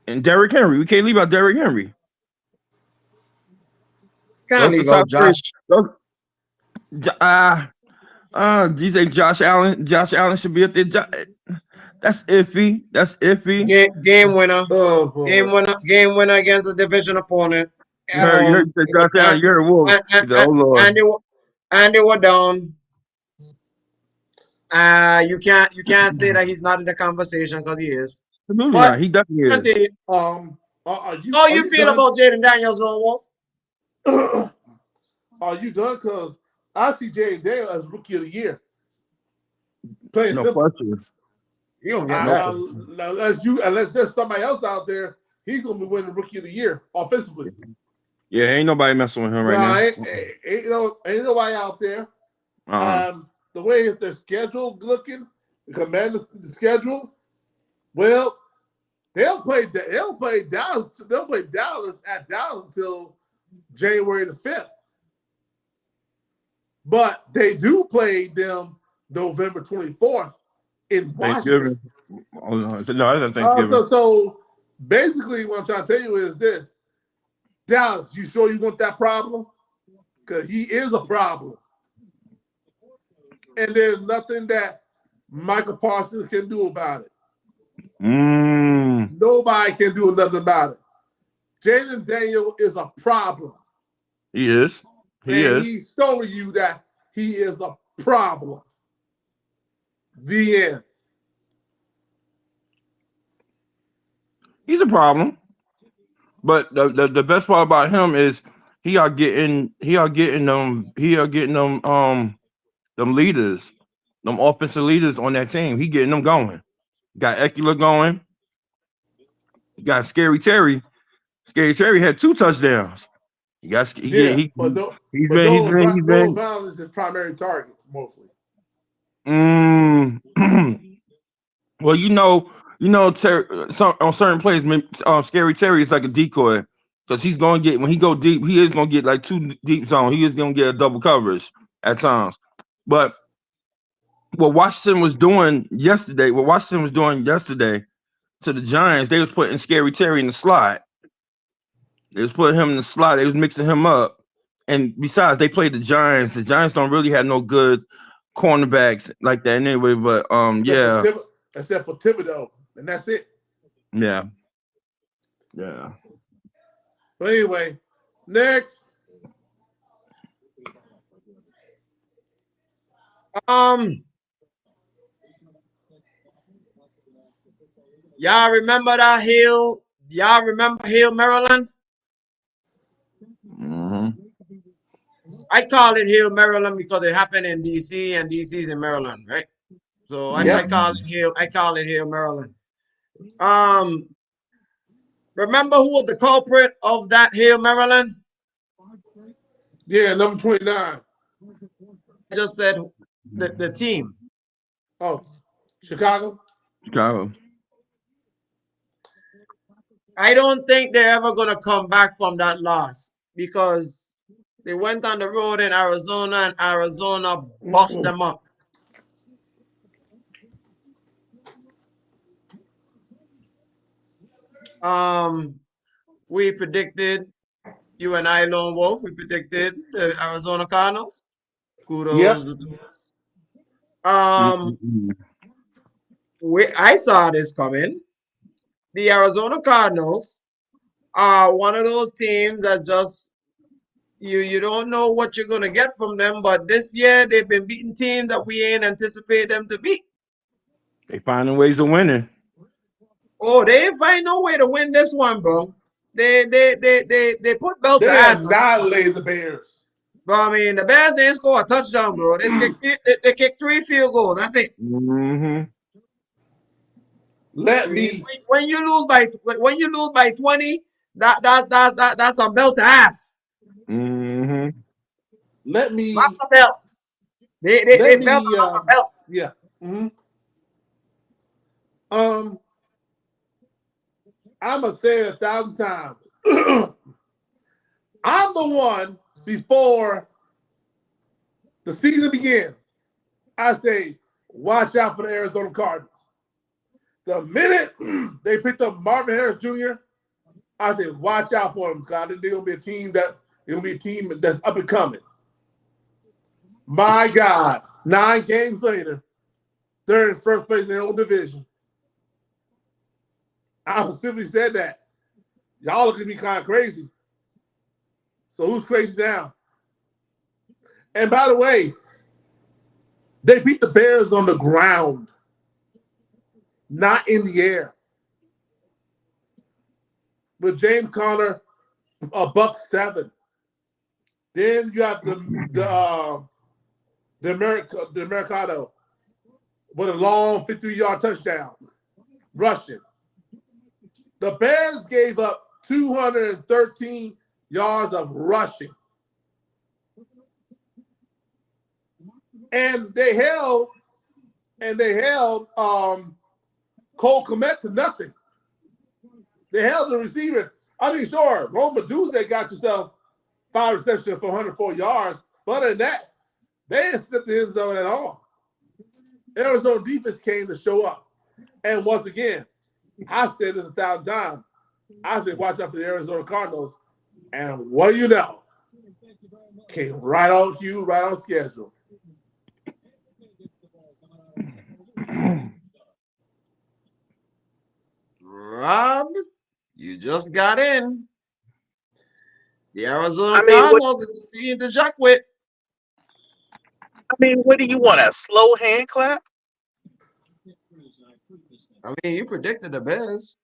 And Derrick Henry, we can't leave out Derrick Henry. Can't leave out Josh. You say Josh Allen? Josh Allen should be up there. That's iffy. Game winner. Oh, game winner against a division opponent. You heard Josh Allen. You heard Wolf. Oh Lord. And they were down. You can't say that he's not in the conversation because he is. Absolutely not. He definitely is. How you feel about Jaden Daniels, no Wolf? Are you done? Because I see Jaden Daniels as rookie of the year. Playing no simple. question. You don't get that. Unless there's somebody else out there, he's gonna be winning rookie of the year offensively. Yeah, ain't nobody messing with him right now. Ain't nobody out there. The way their schedule looking, the Commanders' schedule, well, they'll play Dallas. They'll play Dallas at Dallas until January the 5th. But they do play them November 24th in Washington. No, that's Thanksgiving. So basically, what I'm trying to tell you is this: Dallas, you sure you want that problem? Because he is a problem. And there's nothing that Michael Parsons can do about it. Nobody can do nothing about it. Jaden Daniels is a problem. He is. He's showing you that he is a problem. The end. He's a problem. But the best part about him is he are getting them leaders, them offensive leaders on that team. He getting them going. Got Eckler going. Got Scary Terry. Scary Terry had 2 touchdowns. Those Browns is primary targets mostly. Well, on certain plays, Scary Terry is like a decoy because he's gonna get when he go deep, he is gonna get like 2 deep zone. He is gonna get a double coverage at times. But what Washington was doing yesterday to the Giants, they was putting Scary Terry in the slot. They was putting him in the slot. They was mixing him up. And besides, they played the Giants. The Giants don't really have no good cornerbacks like that anyway. But except for Thibodeau, and that's it. Yeah. But anyway, next. Y'all remember that Hill? Y'all remember Hill, Maryland? I call it Hill, Maryland because it happened in DC and DC's in Maryland, right? So I call it Hill, Maryland. Remember who was the culprit of that Hill, Maryland? Yeah, number 29. just said the team. Oh, Chicago. Chicago. I don't think they're ever gonna come back from that loss because they went on the road in Arizona and Arizona bust them up. We predicted, you and I, Lone Wolf, we predicted the Arizona Cardinals. Kudos Yep. to us. I saw this coming. The Arizona Cardinals are one of those teams that just you don't know what you're gonna get from them, but this year they've been beating teams that we ain't anticipate them to beat. They finding ways of winning. Oh, they ain't find no way to win this one, bro. They put belt to They ass. annihilated the Bears. But I mean, the Bears didn't score a touchdown, bro. They kicked 3 field goals. That's it. Let me When you lose by 20, that's a belt to ass. let me That's a belt. They belt a belt. Yeah. I'm gonna say it 1,000 times. I'm the one before the season began. I say, watch out for the Arizona Cardinals. The minute they picked up Marvin Harris Jr., I said, watch out for them, because they're gonna be a team that's up and coming. My God, 9 games later, they're in first place in their own division. I simply said that. Y'all look at me kind of crazy. So who's crazy now? And by the way, they beat the Bears on the ground, not in the air. With James Conner, $107. Then you have the Mercado with a long 53-yard touchdown rushing. The Bears gave up 213 yards of rushing. And they held Cole Kmet to nothing. They held the receiver. I mean, sure, Rome Medusa got yourself 5 receptions for 104 yards. But other than that, they didn't slip the end zone at all. Arizona defense came to show up. And once again, I said this 1,000 times. I said, watch out for the Arizona Cardinals. And what do you know? Came right on cue, right on schedule. Rob, you just got in. The Arizona Cardinals is the team to jack with. I mean, what do you want? A slow hand clap? I mean, you predicted the Bears.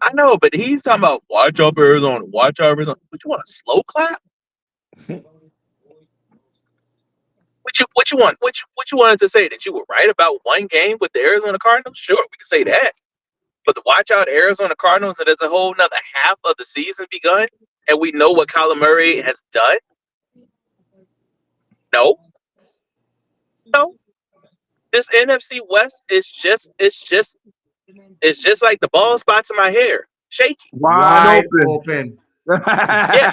I know, but he's talking about watch out Arizona, watch out Arizona. What you want? A slow clap? What you want? What you wanted to say? That you were right about one game with the Arizona Cardinals? Sure, we can say that. But to watch out Arizona Cardinals, and there's a whole nother half of the season begun, and we know what Kyler Murray has done. No. This NFC West is just like the bald spots in my hair, shaky, Wide open. Yeah,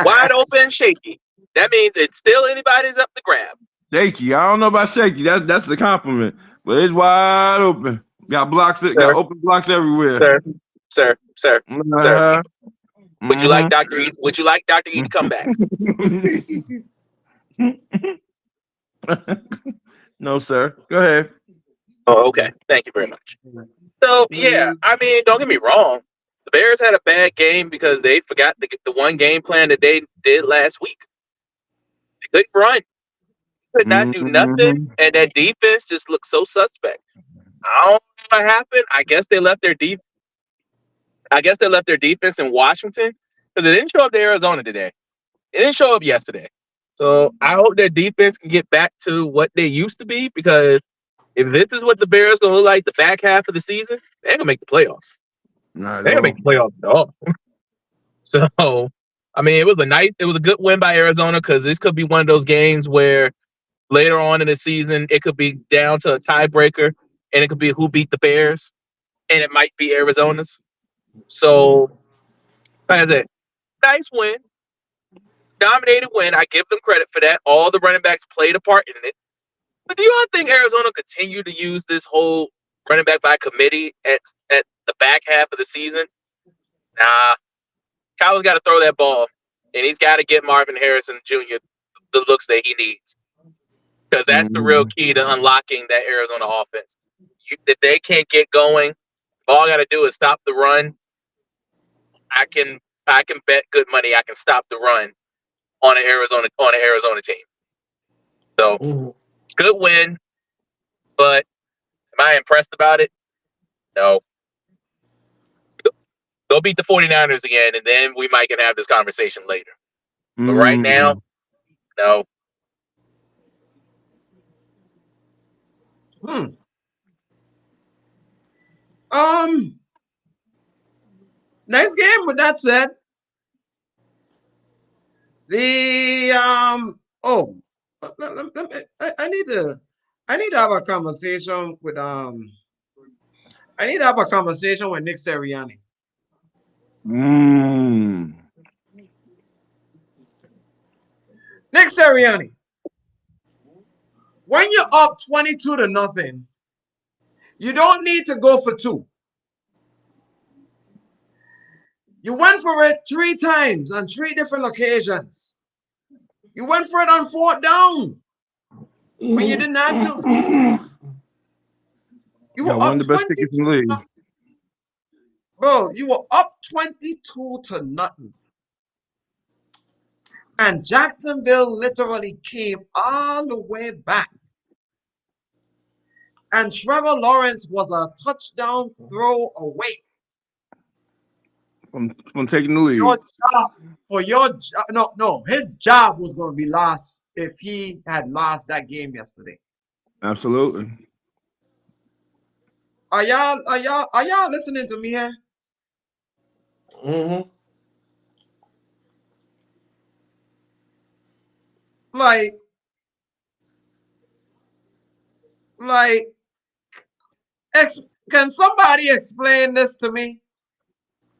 wide open, shaky. That means it's still anybody's up to grab. Shaky. I don't know about shaky. That's the compliment, but it's wide open. Got blocks. Got open blocks everywhere. Sir. Would you like Dr. E? Would you like Dr. E to come back? No, sir. Go ahead. Oh, okay. Thank you very much. So yeah, I mean, don't get me wrong. The Bears had a bad game because they forgot the one game plan that they did last week. They couldn't run. Could not do nothing, and that defense just looked so suspect. I don't know what happened. I guess they left their defense in Washington because it didn't show up to Arizona today. It didn't show up yesterday. So I hope their defense can get back to what they used to be, because if this is what the Bears gonna look like the back half of the season, they ain't gonna make the playoffs. They ain't gonna make the playoffs at all. So I mean, it was a good win by Arizona because this could be one of those games where later on in the season it could be down to a tiebreaker, and it could be who beat the Bears, and it might be Arizona's. So, like I said, nice win, dominated win. I give them credit for that. All the running backs played a part in it. But do you all think Arizona continue to use this whole running back by committee at the back half of the season? Nah. Kyle's got to throw that ball, and he's got to get Marvin Harrison Jr. the looks that he needs, because that's the real key to unlocking that Arizona offense. If they can't get going, all I got to do is stop the run. I can bet good money I can stop the run on an Arizona team. So good win, but am I impressed about it? No. Go beat the 49ers again, and then we might can have this conversation later. But right now, no. Nice game. With that said, the I need to have a conversation with Nick Sirianni. Nick Sirianni, when you're up 22-0, you don't need to go for 2. You went for it 3 times on 3 different occasions. You went for it on 4th down when you didn't have to. You were up 22. Bro, you were up 22-0. And Jacksonville literally came all the way back. And Trevor Lawrence was a touchdown throw away from taking the lead. His job was going to be lost if he had lost that game yesterday. Absolutely. Are y'all listening to me here? Can somebody explain this to me?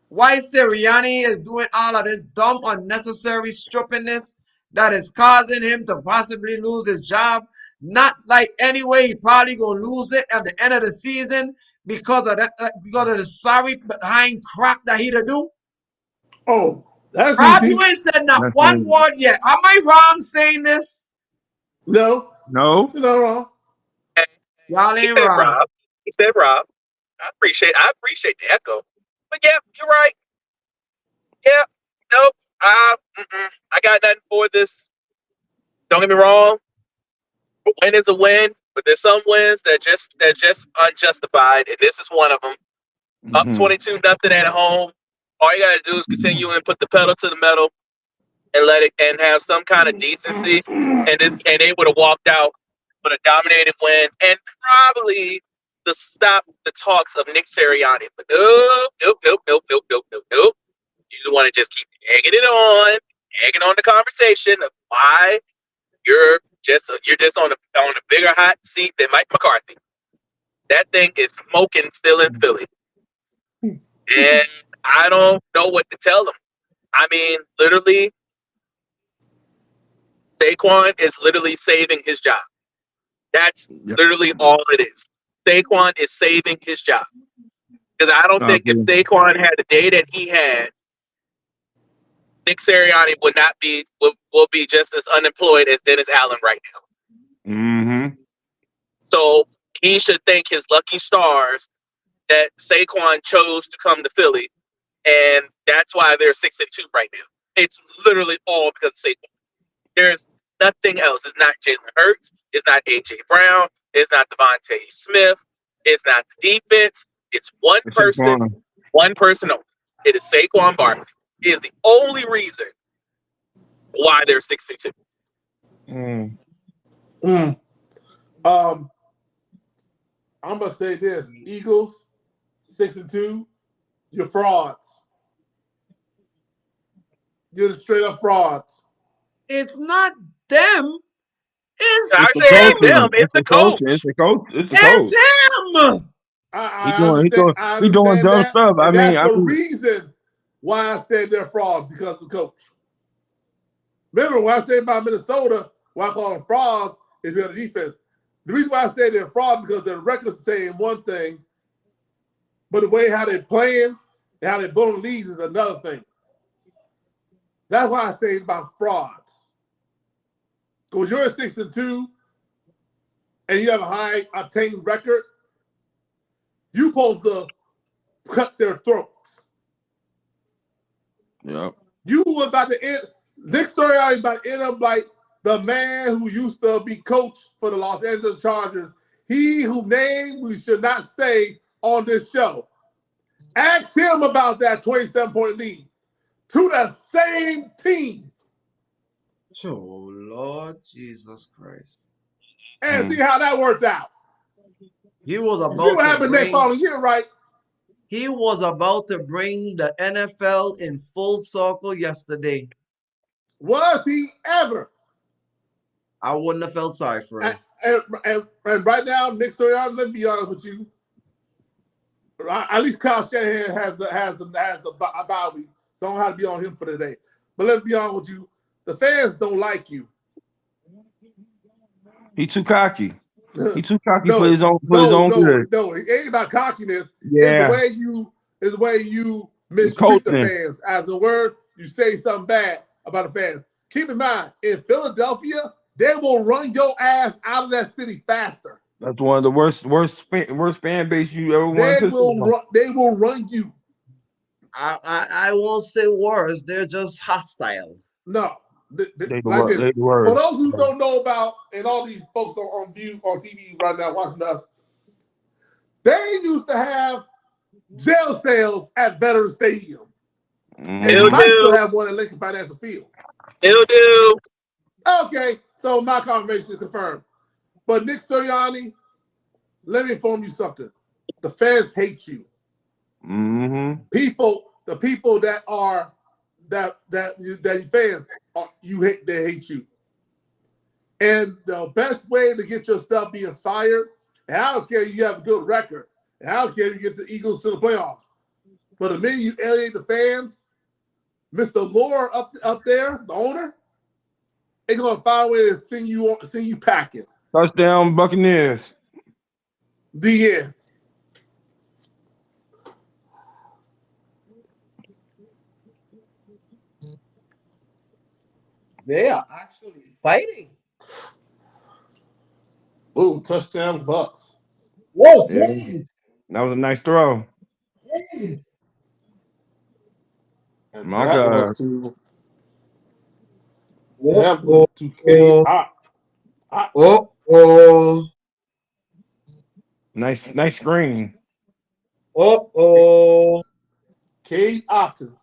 Why Sirianni is doing all of this dumb, unnecessary stupidness that is causing him to possibly lose his job? Not like anyway, he probably gonna lose it at the end of the season because of that, because of the sorry behind crap that he to do. Oh, that's Rob, easy. you ain't said not one word yet. Am I wrong saying this? No. No. You're not wrong. Y'all ain't wrong. He said Rob. I appreciate the echo. But yeah, you're right. Yeah, nope. I got nothing for this. Don't get me wrong. A win is a win, but there's some wins that just unjustified, and this is one of them. Up 22-0 at home. All you gotta do is continue and put the pedal to the metal and let it and have some kind of decency, and they would have walked out with a dominated win and probably to stop the talks of Nick Sirianni. But nope. You want to just keep egging on the conversation of why you're just on a bigger hot seat than Mike McCarthy. That thing is smoking still in Philly, and I don't know what to tell them. I mean, literally, Saquon is literally saving his job. That's literally all it is. Saquon is saving his job. Because I don't think if Saquon had the day that he had, Nick Sirianni will be just as unemployed as Dennis Allen right now. So he should thank his lucky stars that Saquon chose to come to Philly, and that's why they're 6-2 right now. It's literally all because of Saquon. There's nothing else. It's not Jalen Hurts. It's not A.J. Brown. It's not Devontae Smith. It's not the defense. It's one person only. It is Saquon Barkley. He is the only reason why they're 6-2. I'm gonna say this: Eagles 6-2. You're frauds. You're the straight up frauds. It's not them. I the say it coach. ain't them. It's the coach. It's the coach. It's the It's coach. him. I understand. I He doing understand dumb that, stuff. and that's I the mean, reason why I said they're frauds, because of the coach. Remember when I said about Minnesota, why I call them frauds is because of the defense. The reason why I say they're frauds because their record's saying one thing, but the way how they're playing and how they're building leads is another thing. That's why I say about frauds. Because you're 6-2 and you have a high obtained record, you're supposed to cut their throats. yeah. You were about to end. Nick Sirianni is about to end up like the man who used to be coach for the Los Angeles Chargers. He whose name we should not say on this show. Ask him about that 27-point lead to the same team Oh, Lord Jesus Christ. and see how that worked out. He was You see about what to happened next bring following year, right? he was about to bring the NFL in full circle yesterday. Was he ever? I wouldn't have felt sorry for him. And right now, Nick Sirianni, let me be honest with you. At least Kyle Shanahan has the bye week, so I don't have to be on him for today. But let's be honest with you, the fans don't like you. He too cocky. He too cocky No, for his own good. no. It ain't about cockiness. Yeah. It's the way you mistreat the Coaching. fans. As the word, you say something bad about the fans. Keep in mind, in Philadelphia, they will run your ass out of that city faster. That's one of the worst fan base you ever wanted to see. They will run you. I won't say worse. They're just hostile. No, They like this. the For worst. those who don't know about, and all these folks on TV right now watching us, they used to have jail cells at Veterans Stadium. And you might still have one at Lincoln Financial Field. Still do. Okay, so my confirmation is confirmed. But Nick Sirianni, let me inform you something. The fans hate you. Mm-hmm. The people that are that you fans they hate you. And the best way to get yourself being fired, and I don't care if you have a good record, and I don't care if you get the Eagles to the playoffs, but the minute you alienate the fans, Mr. Lore up there, the owner, they're gonna find a way to send you packing. Touchdown Buccaneers. The end. They are actually fighting. Ooh, touchdown Bucks. Whoa! Yeah. That was a nice throw. And My that God. was to Oh, K. oh. Nice screen. Oh. Cade Otton.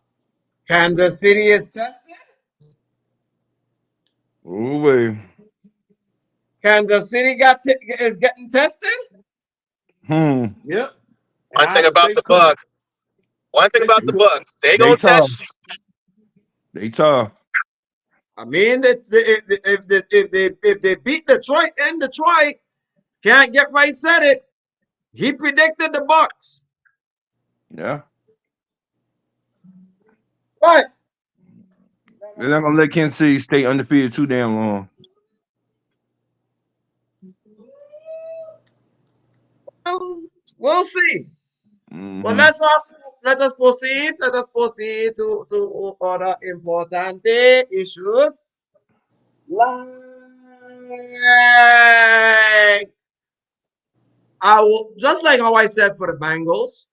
Kansas City is tested. Ooh wee. Kansas City is getting tested. Yep. One thing about the Bucks. They gonna tough. test you. They tough. I mean, if they beat Detroit and Detroit can't get right said it, he predicted the Bucks. Yeah. But They're not gonna let Kansas City stay undefeated too damn long. we'll see. Mm-hmm. But let us proceed. Let us proceed to other important issues. Like just like how I said for the Bengals.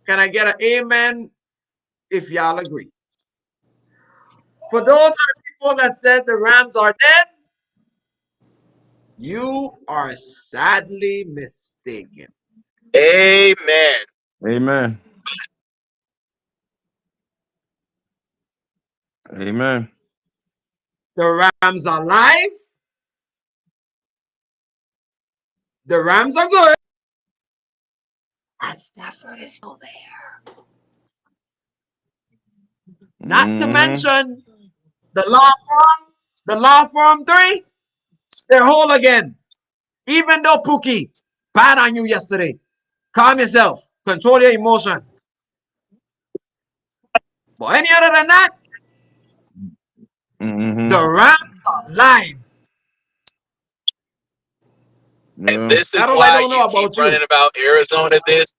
Can I get an amen if y'all agree? For those of the people that said the Rams are dead, you are sadly mistaken. Amen. Amen. Amen. The Rams are alive. The Rams are good. And Stafford is still there. Not to mention the law firm 3, they're whole again. Even though Pookie bad on you yesterday. Calm yourself. Control your emotions. But any other than that, the Rams are live. And this is I why don't know you about keep running about Arizona this.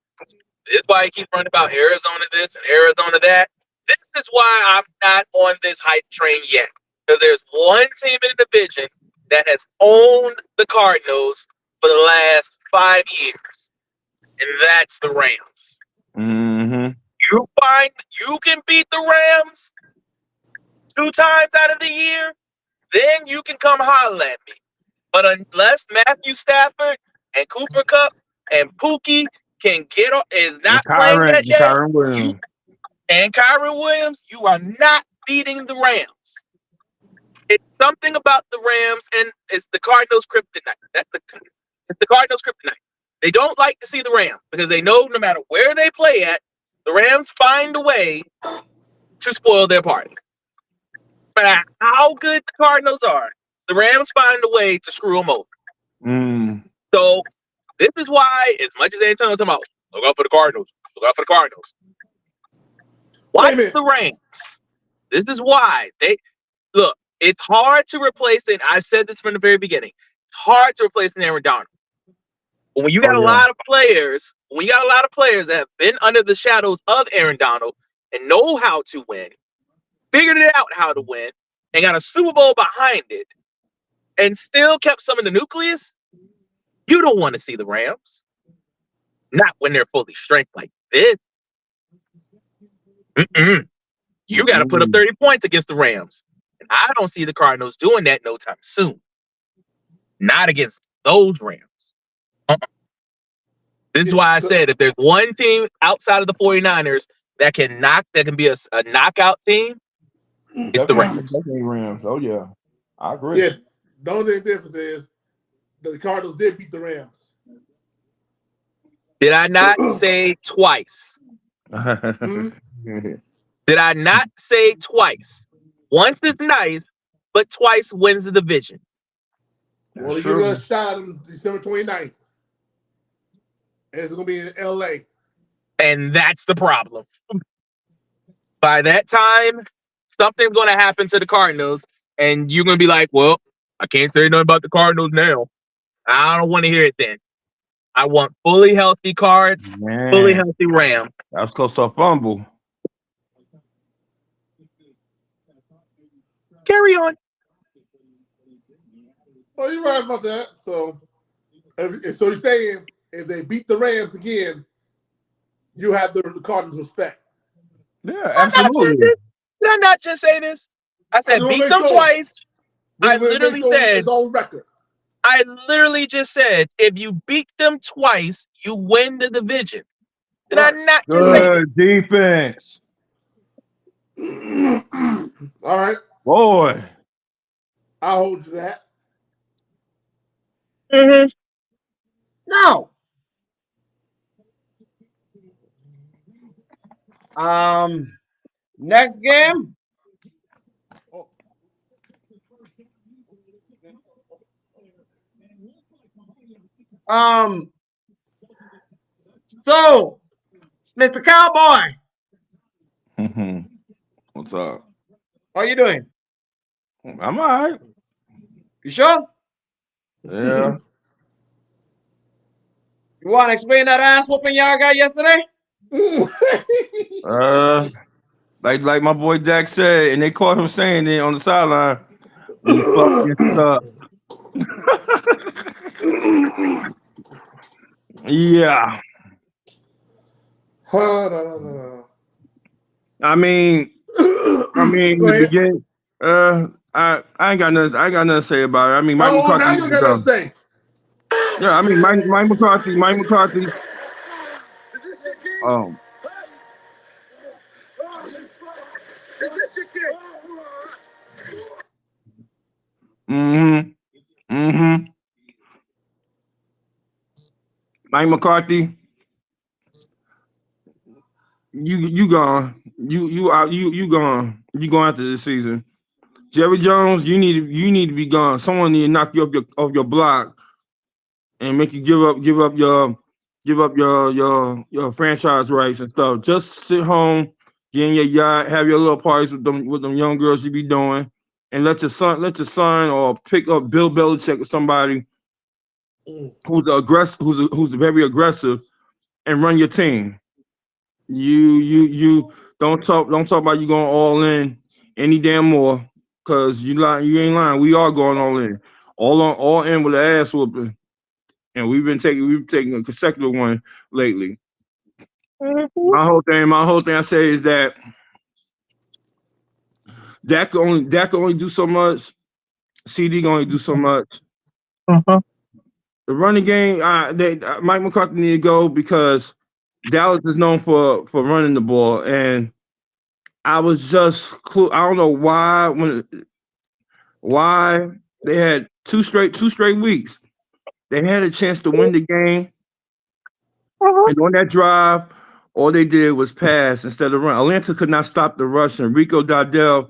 This is why you keep running about Arizona this and Arizona that. This is why I'm not on this hype train yet. Because there's one team in the division that has owned the Cardinals for the last 5 years. And that's the Rams. You can beat the Rams 2 times out of the year, then you can come holler at me. But unless Matthew Stafford and Cooper Kupp and Pookie can get on, is not playing that day, and Kyron Williams, you are not beating the Rams. It's something about the Rams, and it's the Cardinals' kryptonite. It's the Cardinals' kryptonite. They don't like to see the Rams because they know no matter where they play at, the Rams find a way to spoil their party. No matter how good the Cardinals are, the Rams find a way to screw them over. So this is why, as much as they're talking about, look out for the Cardinals. Look out for the Cardinals. Watch the Rams. This is why look. It's hard to replace it. I've said this from the very beginning. It's hard to replace an Aaron Donald. But when you got a lot of players, that have been under the shadows of Aaron Donald and know how to win, figured it out how to win, and got a Super Bowl behind it, and still kept some of the nucleus, you don't want to see the Rams. Not when they're fully strength like this. You got to put up 30 points against the Rams. And I don't see the Cardinals doing that no time soon. Not against those Rams. This is why I said if there's one team outside of the 49ers that can be a knockout team, it's the Rams. Rams. Oh yeah. I agree. Yeah. The only difference is the Cardinals did beat the Rams. Did I not say twice? Did I not say twice? Once is nice, but twice wins the division. Well, you get a shot on December 29th. And it's going to be in L.A. And that's the problem. By that time, something's going to happen to the Cardinals, and you're going to be like, well, I can't say nothing about the Cardinals now. I don't want to hear it then. I want fully healthy Cards, fully healthy Rams. That was close to a fumble. Carry on. Well, you're right about that. So you're saying if they beat the Rams again, you have the Cardinals' respect. Yeah, absolutely. Did I not just say this? I said beat them twice. I literally said on record. I literally just said if you beat them twice, you win the division. Did I not just say that? Defense? All right. Boy. I'll hold you to that. Now, next game. So, Mr. Cowboy. What's up? How you doing? I'm all right. You sure? Yeah. You want to explain that ass whooping y'all got yesterday? Like my boy Jack said, and they caught him saying it on the sideline. We fucking suck. Yeah. I mean, the beginning. I ain't got nothing. I ain't got nothing to say about it. I mean, Mike McCarthy. Now you got nothing to say. Yeah, I mean, Mike McCarthy. Mike McCarthy You gone. You out. You gone. You going after this season. Jerry Jones, you need to be gone. Someone need to knock you off your block and make you give up your franchise rights and stuff. Just sit home, get in your yacht, have your little parties with them young girls you be doing, and let your son or pick up Bill Belichick or somebody who's aggressive, who's very aggressive, and run your team. You don't talk about you going all in any damn more, because you ain't lying. We are going all in. All in with the ass whooping. And we've taking a consecutive one lately. My whole thing I say is that Dak can only do so much. CD can only do so much. The running game, Mike McCarthy need to go, because Dallas is known for running the ball, and I was just I don't know why they had two straight weeks. They had a chance to win the game, and on that drive, all they did was pass instead of run. Atlanta could not stop the rush, and Rico Dardell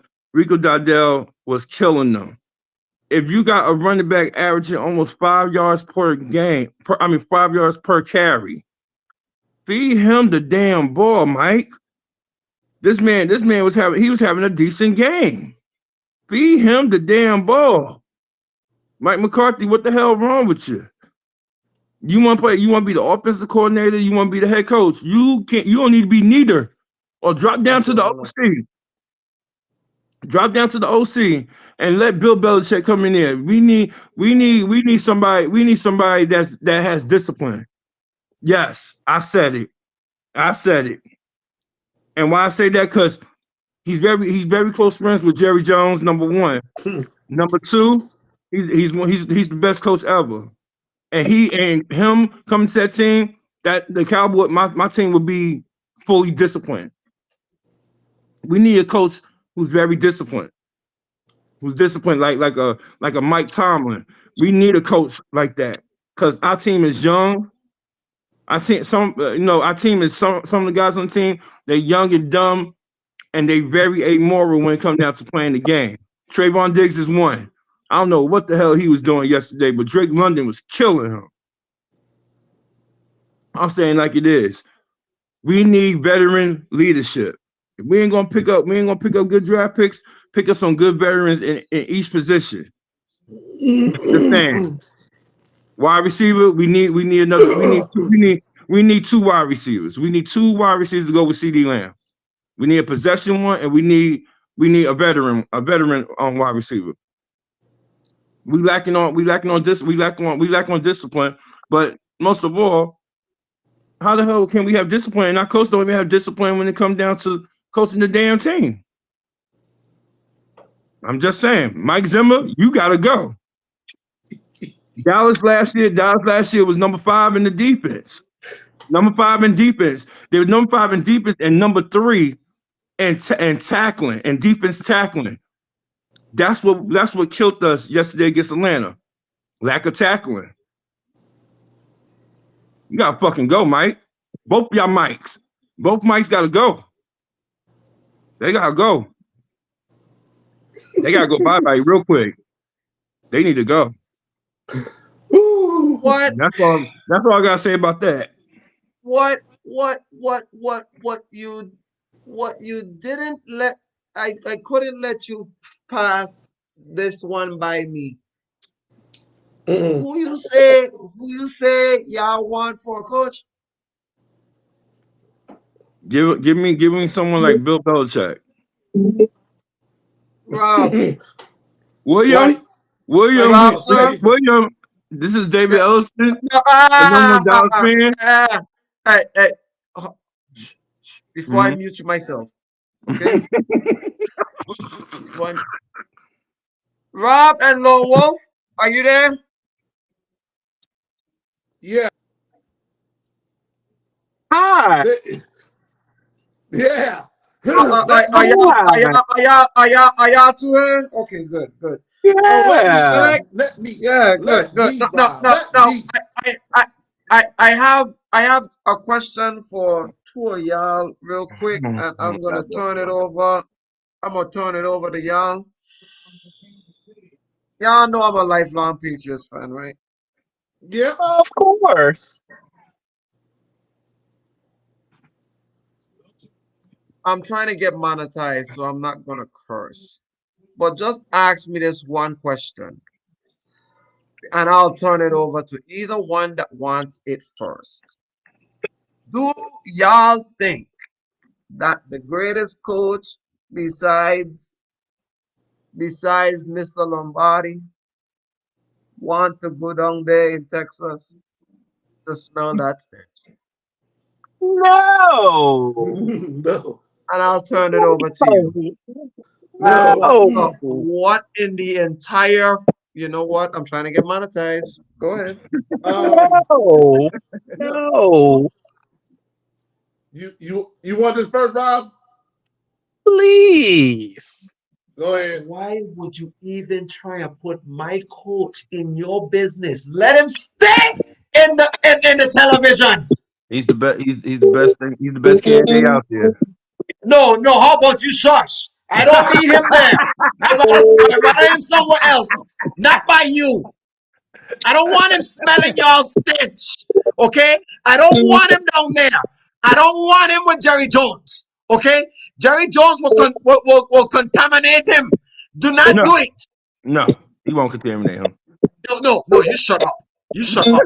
was killing them. If you got a running back averaging almost 5 yards per game, 5 yards per carry, feed him the damn ball, Mike. This man was having a decent game. Feed him the damn ball. Mike McCarthy, what the hell wrong with you? You want to play? You want to be the offensive coordinator? You want to be the head coach? You don't need to be neither. Or drop down to the OC. Drop down to the OC and let Bill Belichick come in there. We need somebody. We need somebody that has discipline. Yes, I said it. And why I say that? Because he's very close friends with Jerry Jones. Number one. Number two, he's the best coach ever. And him coming to that team, that the Cowboy, my team would be fully disciplined. We need a coach who's very disciplined. Like a Mike Tomlin. We need a coach like that, because our team is young. Our team is some of the guys on the team. They're young and dumb, and they very amoral when it comes down to playing the game. Trayvon Diggs is one. I don't know what the hell he was doing yesterday, but Drake London was killing him. I'm saying like it is. We need veteran leadership. If we ain't gonna pick up good draft picks. Pick up some good veterans in each position. Just saying. Wide receiver, we need another. We need two wide receivers. We need two wide receivers to go with CD Lamb. We need a possession one, and we need a veteran on wide receiver. We lacking on discipline. But most of all, how the hell can we have discipline? And our coach don't even have discipline when it comes down to coaching the damn team. I'm just saying, Mike Zimmer, you gotta go. Dallas last year was number 5 in the defense. Number 5 in defense. They were number 5 in defense and number 3 in tackling and defense tackling. That's what killed us yesterday against Atlanta. Lack of tackling. You gotta fucking go, Mike. Both y'all Mikes. Both Mikes gotta go. They gotta go. They gotta go bye-bye real quick. They need to go. What? That's all I gotta say about that. What you didn't let I couldn't let you pass this one by me. Who you say y'all want for a coach? Give me someone like Bill Belichick. Rob. William. This is David Ellison. The Dallas fan. Hey. Before I mute myself, okay? Rob and Lone Wolf, are you there? Yeah. Hi. Yeah. Are y'all two in? Okay, good. Yeah. Let me. Yeah, good. No. I have a question for two of y'all real quick, and I'm gonna turn it over. I'm gonna turn it over to y'all. Y'all know I'm a lifelong Patriots fan, right? Yeah. Of course. I'm trying to get monetized, so I'm not gonna curse. But just ask me this one question, and I'll turn it over to either one that wants it first. Do y'all think that the greatest coach besides Mr. Lombardi want to go down there in Texas to smell that stench? No. No. And I'll turn it over to you. No. No. What in the entire, you know what? I'm trying to get monetized. Go ahead. No. No. No. You want this first, Rob? Please. Go ahead. Why would you even try and put my coach in your business? Let him stay in the television. He's the best. He's the best thing. He's the best candidate out there. No, no. How about you shush? I don't need him there. I rather him somewhere else, not by you. I don't want him smelling y'all stench. Okay? I don't want him down there. I don't want him with Jerry Jones. Okay? Jerry Jones will contaminate him. Do not No, do it. no, he won't contaminate him. No, you shut up. You shut up.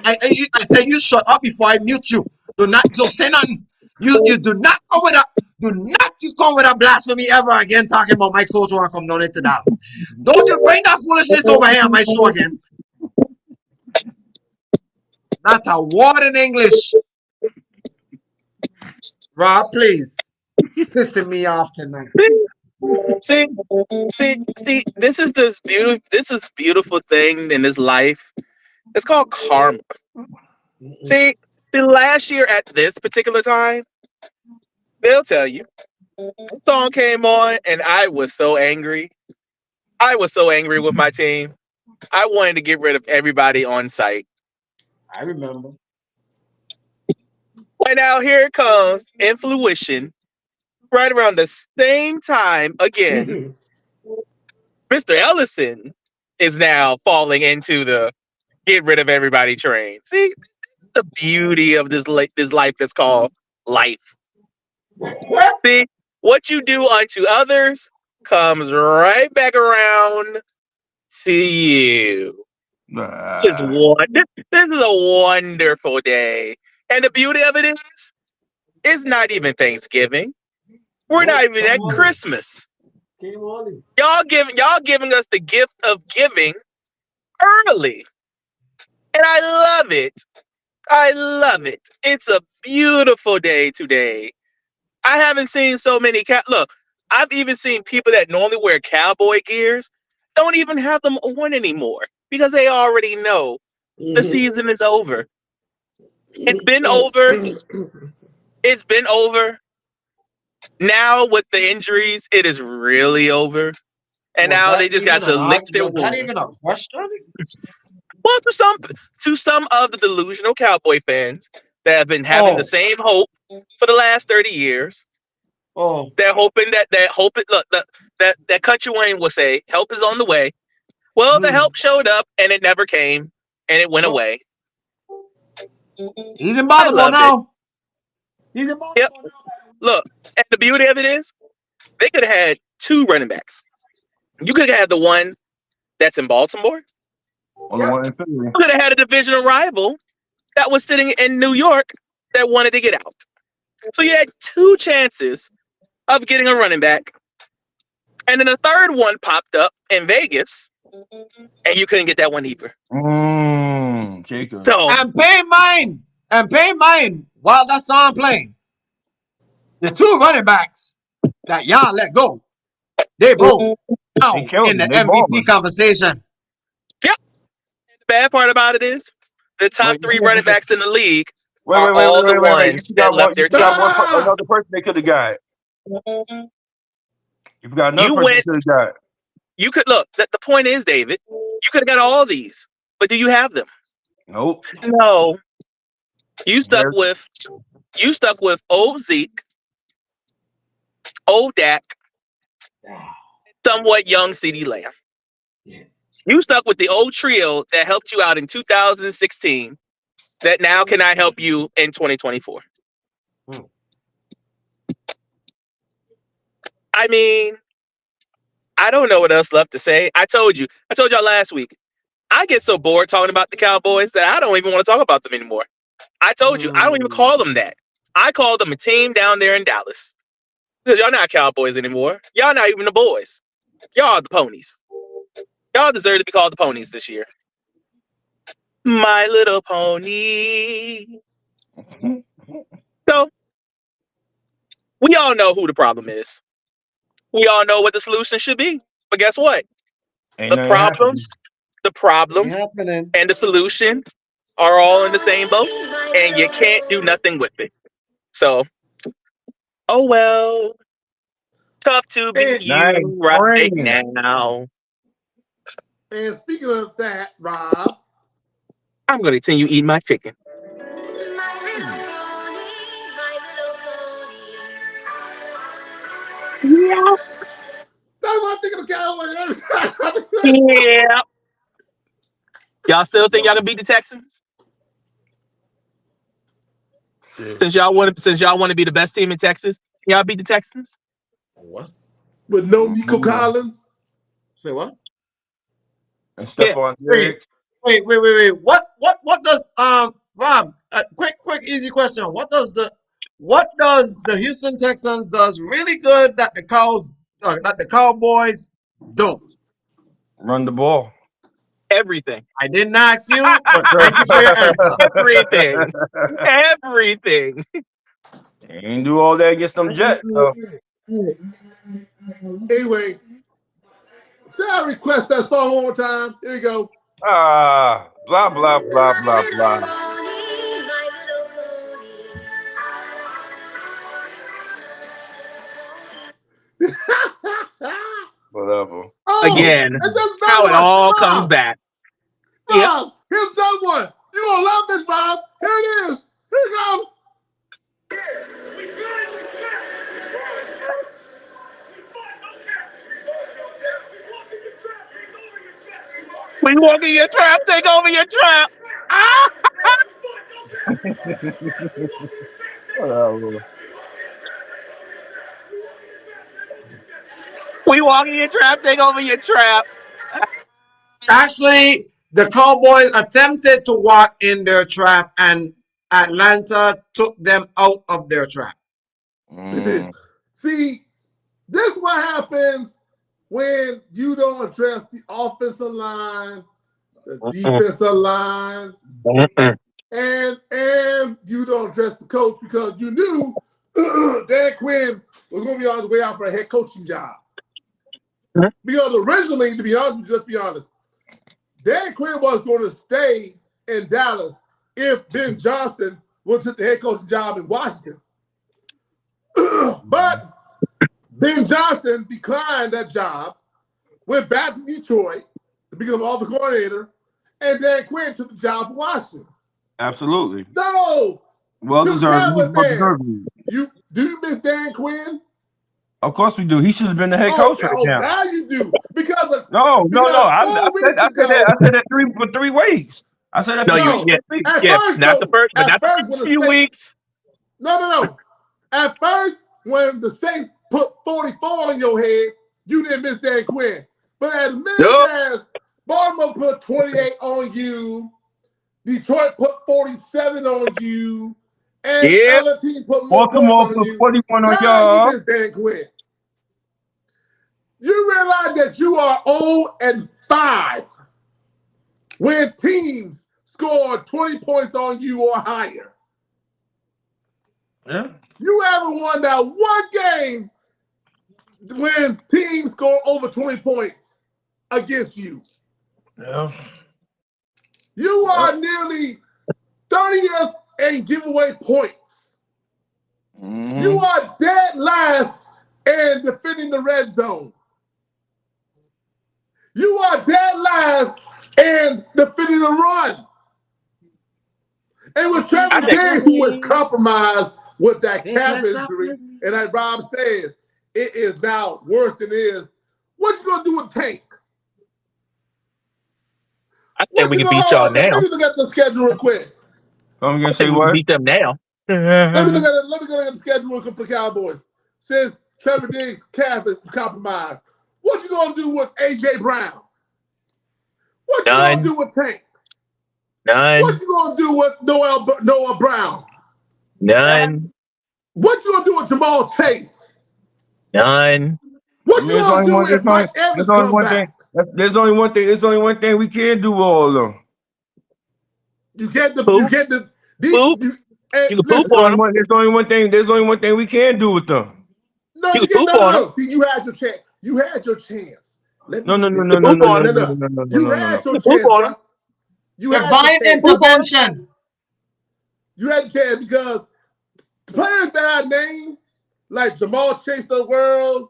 I tell you shut up before I mute you. Don't say nothing. You do not come with a blasphemy ever again talking about my coach want to come down into Dallas. Don't you bring that foolishness over here on my show again. Not a word in English. Rob, please. Pissing me off tonight. See, this is beautiful thing in this life. It's called karma. See, the last year at this particular time, they'll tell you. The song came on and I was so angry. I was so angry with my team. I wanted to get rid of everybody on site. I remember. And now here it comes in fruition, right around the same time again. Mr. Ellison is now falling into the get rid of everybody train. See, the beauty of this life that's called life. See, what you do unto others comes right back around to you. This is a wonderful day. And the beauty of it is, it's not even Thanksgiving. We're not even at Christmas. Y'all giving us the gift of giving early. And I love it. I love it. It's a beautiful day today. I haven't seen so many look, I've even seen people that normally wear cowboy gears don't even have them on anymore because they already know the season is over. It's been over. It's been over. Now with the injuries, it is really over. And now they just got to lick their wounds. Was that even a question? Well, to some of the delusional cowboy fans that have been having the same hope for the last 30 years. Oh, They're hoping that Country Wayne will say help is on the way. Well, the help showed up and it never came and it went away. he's in Baltimore now. He's in Baltimore Yep. now. Look, and the beauty of it is they could have had two running backs. You could have had the one that's in Baltimore. On the one in Philly. You could have had a divisional rival that was sitting in New York that wanted to get out. So you had two chances of getting a running back. And then a third one popped up in Vegas, and you couldn't get that one either. Jacob. So And pay mine while that song playing. The two running backs that y'all let go, they both now in the MVP conversation. yep. The bad part about it is the top three running backs in the league are all the ones that left their team. Another person they could have got. You got another person they could have got. You could look. The point is, David, you could have got all these, but do you have them? Nope. No. You stuck with old Zeke, old Dak, somewhat young CeeDee Lamb. You stuck with the old trio that helped you out in 2016 that now cannot help you in 2024. I mean, I don't know what else left to say. I told y'all last week. I get so bored talking about the Cowboys that I don't even want to talk about them anymore. I told you, I don't even call them that. I call them a team down there in Dallas. Because y'all not Cowboys anymore. Y'all not even the boys. Y'all are the ponies. Y'all deserve to be called the ponies this year. My Little Pony. So, we all know who the problem is. We all know what the solution should be. But guess what? The problem, and the solution are all in the same boat, and you can't do nothing with it. So, oh well. Tough to be you right now. And speaking of that, Rob, I'm going to continue eating my chicken. Yeah. that's what I'm thinking of Cowboys. Yeah. Y'all still think y'all can beat the Texans? Since y'all want to be the best team in Texas, can y'all beat the Texans? What? With no Nico Collins? Say what? And Stephon Diggs. Wait. What does Rob? Quick, easy question. What does the Houston Texans does really good that the Cowboys don't? Run the ball. Everything. I didn't ask you, but thank you for your answer. Everything. You ain't do all that against them Jets. So. Anyway, should I request that song one more time? Here we go. Blah, blah, blah, blah, blah. Whatever. Again, how it all comes back. Rob, here's another one. You're going to love this, Rob. Here it is. Here it comes. We walk in your trap, take over your trap. Whatever. We walk in your trap, take over your trap. Actually, the Cowboys attempted to walk in their trap, and Atlanta took them out of their trap. See, this is what happens when you don't address the offensive line, the defensive line, and you don't address the coach because you knew Dan Quinn was going to be on his way out for a head coaching job. Because originally, to be honest, just be honest, Dan Quinn was going to stay in Dallas if Ben Johnson would take the head coaching job in Washington. But Ben Johnson declined that job, went back to Detroit to become offensive coordinator, and Dan Quinn took the job for Washington. Absolutely. So, well deserved. Do you miss Dan Quinn? Of course we do. He should have been the head coach right now. Now you do because no. I said that for 3 weeks. I said that. Not the first few weeks. No. At first, when the Saints put 44 on your head, you didn't miss Dan Quinn. But as minute as Baltimore put 28 on you, Detroit put 47 on you, and other teams put more points on you. 41 on y'all. You miss Dan Quinn. You realize that you are 0-5 when teams score 20 points on you or higher. Yeah. You haven't won that one game when teams score over 20 points against you. Yeah. You are nearly 30th in giveaway points. You are dead last in defending the red zone. You are dead last in defending the run. And with Trevor Diggs, who was compromised with that calf injury, and like Rob said, it is now worse than it is. What you gonna do with Tank? I think we can beat y'all now. Let me look at the schedule real quick. I'm gonna say what? Beat them now. Let me look at the schedule for the Cowboys. Since Trevor Diggs' calf is compromised, what you gonna do with AJ Brown? What you gonna do with Tank? None. What you gonna do with Noah Brown? None. What you gonna do with Jamal Chase? None. What you gonna do if Mike Evans come back? There's only one thing. There's only one thing we can do with all of them. You get the Poop. you get the Poop. you can poop on them. There's only one thing. There's only one thing we can do with them. No, you get no. See, you had your chance. You had your chance. No. You had your chance, bro. You had divine intervention. You had a chance because players that I named, like Jamal Chase of the world,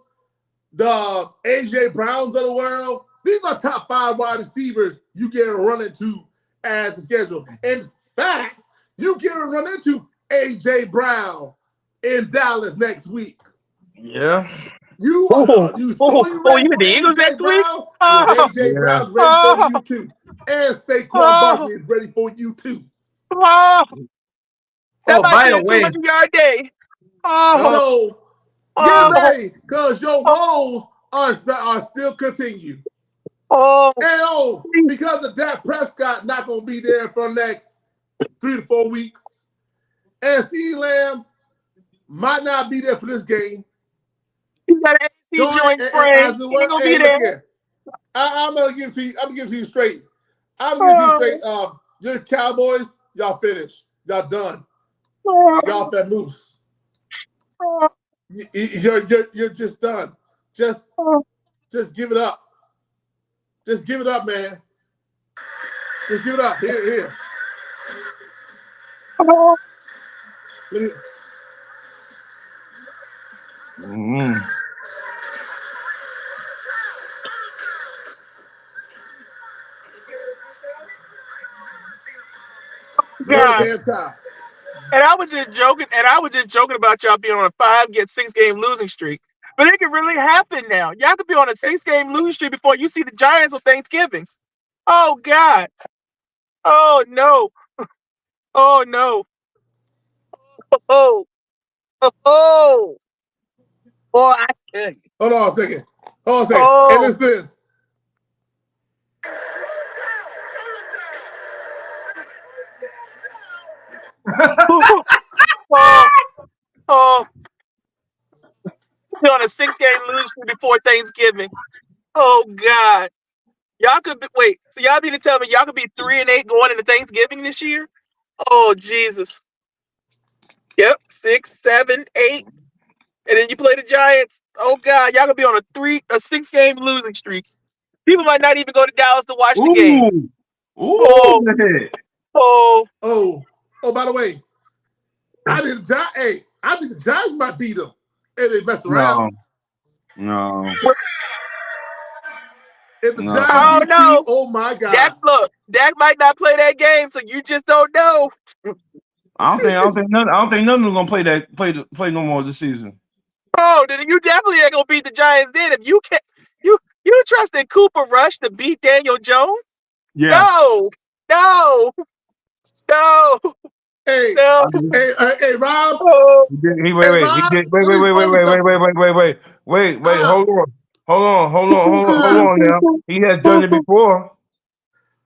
the AJ Browns of the world, these are top 5 wide receivers you get to run into as the schedule. In fact, you get to run into AJ Brown in Dallas next week. Yeah. You ready you for the Eagles AJ next week? Brown? AJ Brown's ready for you too. And Saquon Barkley is ready for you too. That might by be a the way, 200-yard day. So get ready, because your woes are still continue. And because of Dak Prescott not going to be there for the next 3 to 4 weeks, and CeeDee Lamb might not be there for this game. He's got an AC joint sprain. He ain't gonna be there. I'm gonna give it to you. I'm gonna give it to you straight. I'm gonna give it to you straight. Your Cowboys, y'all finished. Y'all done. Y'all fat moose. You're just done. Just give it up. Just give it up, man. Just give it up. Here. Let me. God. And I was just joking about y'all being on a 6-game losing streak. But it can really happen now. Y'all could be on a 6-game losing streak before you see the Giants on Thanksgiving. Oh God. Oh no. Oh no. Oh. Boy, I tell you. Hold on a second. And it's this. You're on a 6-game losing streak before Thanksgiving. Oh God. Y'all could wait. So y'all mean to tell me y'all could be 3-8 going into Thanksgiving this year? Oh Jesus. Yep, 6, 7, 8. And then you play the Giants. Oh God, y'all gonna be on a 6-game losing streak. People might not even go to Dallas to watch the game. By the way, I think the Giants might beat them if they mess around. No. If the Giants beat you, oh my God. Dak might not play that game, so you just don't know. I don't think none of them gonna play no more this season. Oh, then you definitely ain't gonna beat the Giants then. If you can't, you trusted Cooper Rush to beat Daniel Jones? Yeah. No. Hey, Rob. Wait. Hold on now. He has done it before.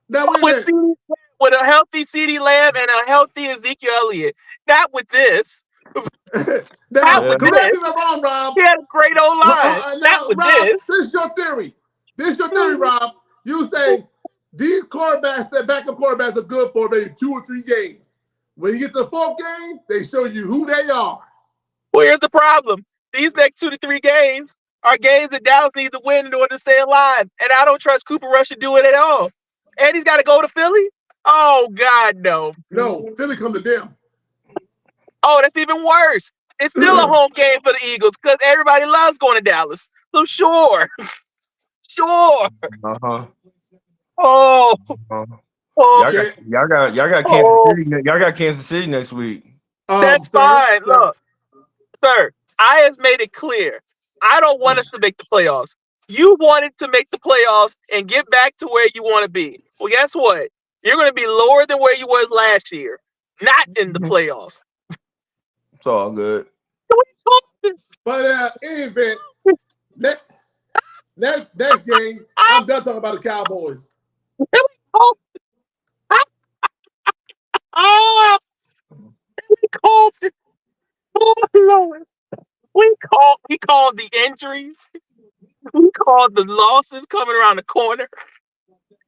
Now wait a minute. With a healthy CeeDee Lamb and a healthy Ezekiel Elliott. Not with this. Now, correct me if I'm wrong, Rob. He had a great O-line. Not with Rob, this. This is your theory. Rob. You say these quarterbacks, that backup quarterbacks, are good for maybe 2 or 3 games. When you get to the 4th game, they show you who they are. Well, here's the problem. These next 2 to 3 games are games that Dallas needs to win in order to stay alive. And I don't trust Cooper Rush to do it at all. And he's got to go to Philly? Oh, God, no. No, Philly come to them. Oh, that's even worse. It's still a home game for the Eagles because everybody loves going to Dallas. So sure. Uh-huh. Oh. Oh, Y'all got Kansas City. Y'all got Kansas City next week. That's fine. Look, sir, I have made it clear. I don't want us to make the playoffs. You wanted to make the playoffs and get back to where you want to be. Well, guess what? You're going to be lower than where you was last year. Not in the playoffs. It's all good. But in any event, next game, I'm done talking about the Cowboys. We called the injuries. We called the losses coming around the corner.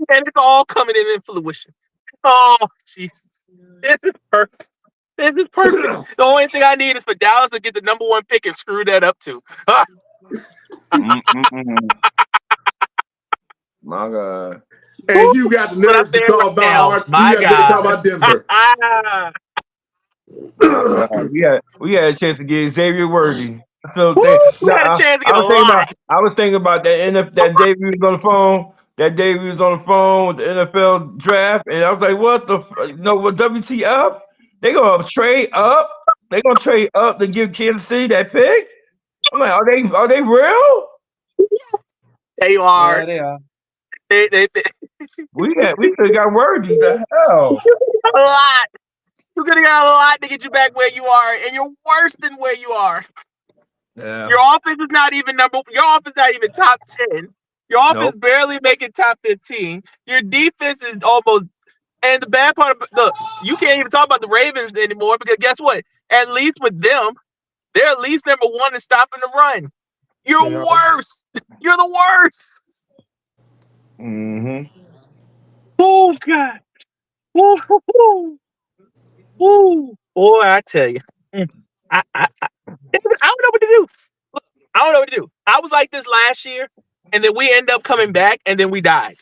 And it's all coming in fruition. Oh, Jesus. This is perfect. This is perfect. The only thing I need is for Dallas to get the #1 pick and screw that up too. My God. And you got the nerve to talk about my you got God. to talk about Denver. We had a chance to get Xavier Worthy. So we had a chance to get a lot. I was thinking about that day we was on the phone. That day we was on the phone with the NFL draft, and I was like, "What the? What WTF? They gonna trade up? They gonna trade up to give Kansas City that pick?" I'm like, "Are they real?" They are. Yeah, they are. They We could have got Worthy. The hell? a lot. You're gonna got a lot to get you back where you are, and you're worse than where you are. Yeah. Your offense is not even top 10. Your offense barely making top 15. Your defense is almost. And the bad part of look, you can't even talk about the Ravens anymore because guess what? At least with them, they're at least #1 in stopping the run. You're worse. You're the worst. Mm-hmm. Oh God. Boy, I tell you, I don't know what to do. I don't know what to do. I was like this last year, and then we end up coming back, and then we died.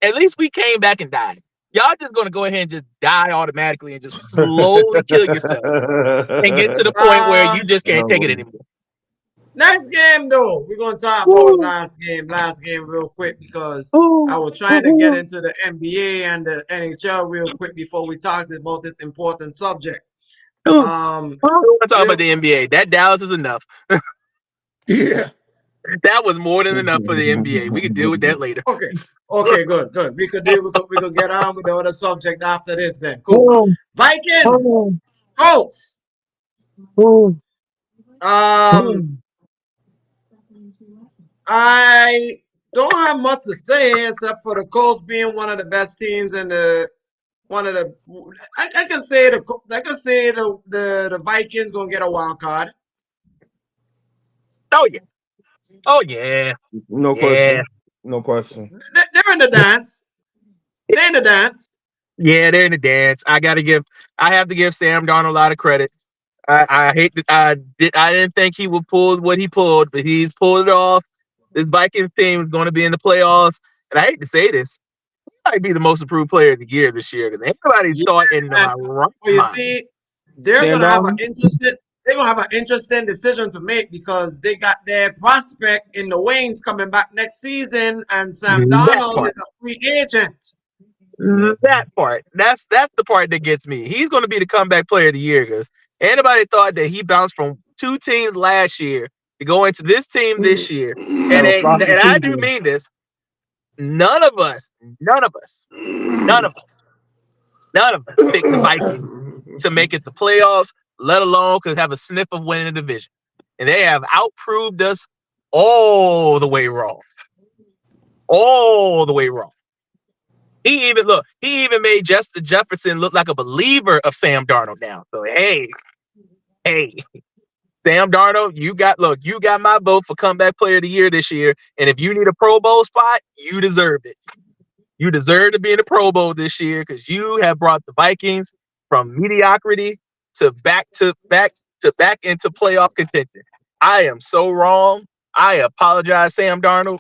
At least we came back and died. Y'all just gonna go ahead and just die automatically and just slowly kill yourself and get to the point where you just can't take it anymore. Next game, though, we're going to talk about last game real quick because I was trying to get into the NBA and the NHL real quick before we talked about this important subject. I don't want to talk about the NBA. That Dallas is enough. Yeah. That was more than enough for the NBA. We could deal with that later. Okay, good. We could get on with the other subject after this then. Cool. Vikings, Colts. I don't have much to say except for the Colts being one of the best teams and I can say the Vikings gonna get a wild card. Oh yeah. No question. No question. They're in the dance. They're in the dance. Yeah, they're in the dance. I have to give Sam Darnold a lot of credit. I hate that I didn't think he would pull what he pulled, but he's pulled it off. This Vikings team is going to be in the playoffs, and I hate to say this, he might be the most improved player of the year this year because everybody thought in my right mind. See, they're gonna have an interesting decision to make because they got their prospect in the wings coming back next season, and Sam Darnold is a free agent. That part. That's the part that gets me. He's going to be the comeback player of the year because anybody thought that he bounced from 2 teams last year to go into this team this year. And I do mean this. None of us picked the Vikings to make it the playoffs, let alone could have a sniff of winning the division. And they have outproved us all the way wrong. All the way wrong. He even made Justin Jefferson look like a believer of Sam Darnold now. So hey, Sam Darnold, you got my vote for comeback player of the year this year. And if you need a Pro Bowl spot, you deserve it. You deserve to be in the Pro Bowl this year because you have brought the Vikings from mediocrity to back into playoff contention. I am so wrong. I apologize, Sam Darnold.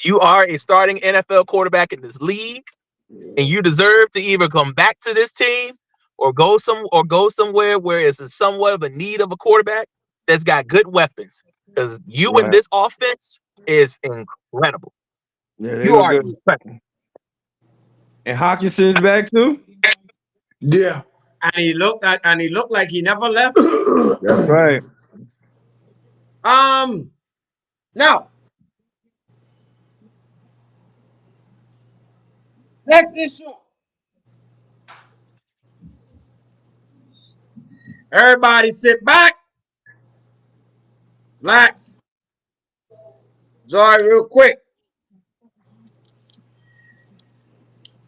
You are a starting NFL quarterback in this league, and you deserve to either come back to this team or go somewhere where it's somewhat of a need of a quarterback that's got good weapons. Because you in this offense is incredible. Yeah, you are incredible. And Hawkinson's back too. Yeah. And he looked like he never left. That's right. Now, next issue. Everybody sit back, relax, enjoy real quick.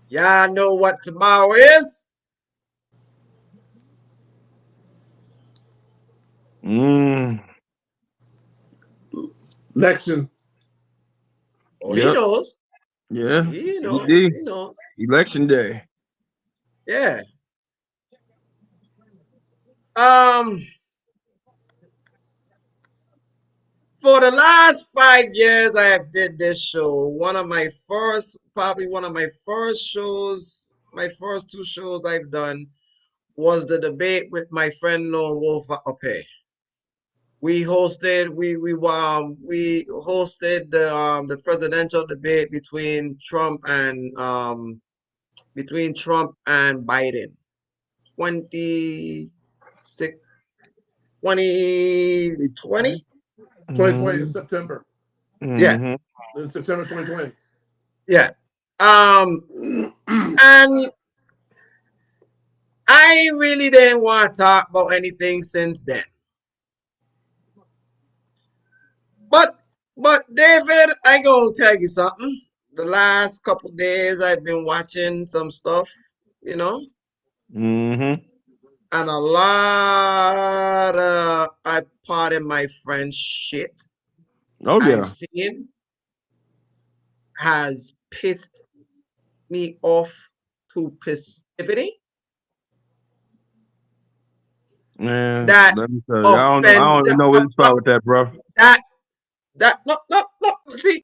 Y'all know what tomorrow is? Election. Oh, he Yep. knows. Yeah. He knows. ED. He knows. Election day. Yeah. For the last 5 years I have did this show, probably one of my first shows, my first 2 shows I've done was the debate with my friend Lone Wolf Ape. We hosted the presidential debate between Trump and Biden. 2020? 2020 in September. Yeah. In September 2020. Yeah. And I really didn't want to talk about anything since then. But David, I gonna tell you something. The last couple days I've been watching some stuff, and a lot of, I pardon my French, shit Oh yeah. I've seen has pissed me off to pissivity. Man, That let me tell you, I offend don't even know where to start with that, bro. that no. See,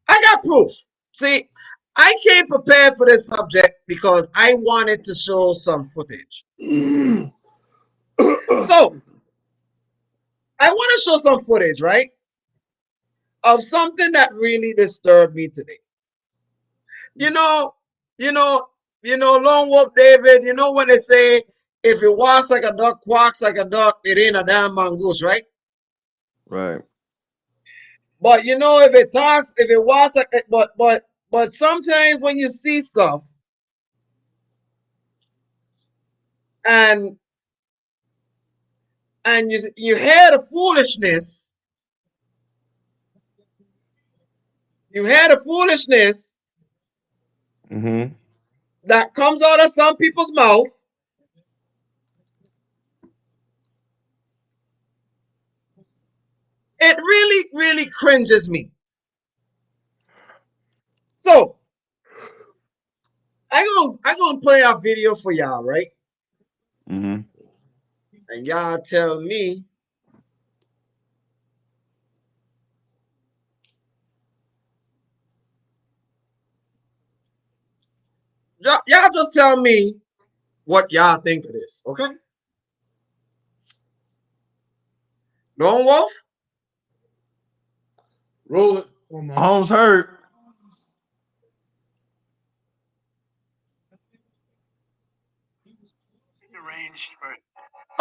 I got proof. See, I came prepared for this subject because I wanted to show some footage. So I want to show some footage, right, of something that really disturbed me today. You know, Lone Wolf David. You know when they say if it walks like a duck, quacks like a duck, it ain't a damn mongoose, right? Right. But if it talks, if it walks like, but sometimes when you see stuff and you hear the foolishness, that comes out of some people's mouth, it really, really cringes me. So I'm gonna play a video for y'all, right? And y'all tell me y'all just tell me what y'all think of this, okay? Lone Wolf? Roll it. Well, Mahomes hurt.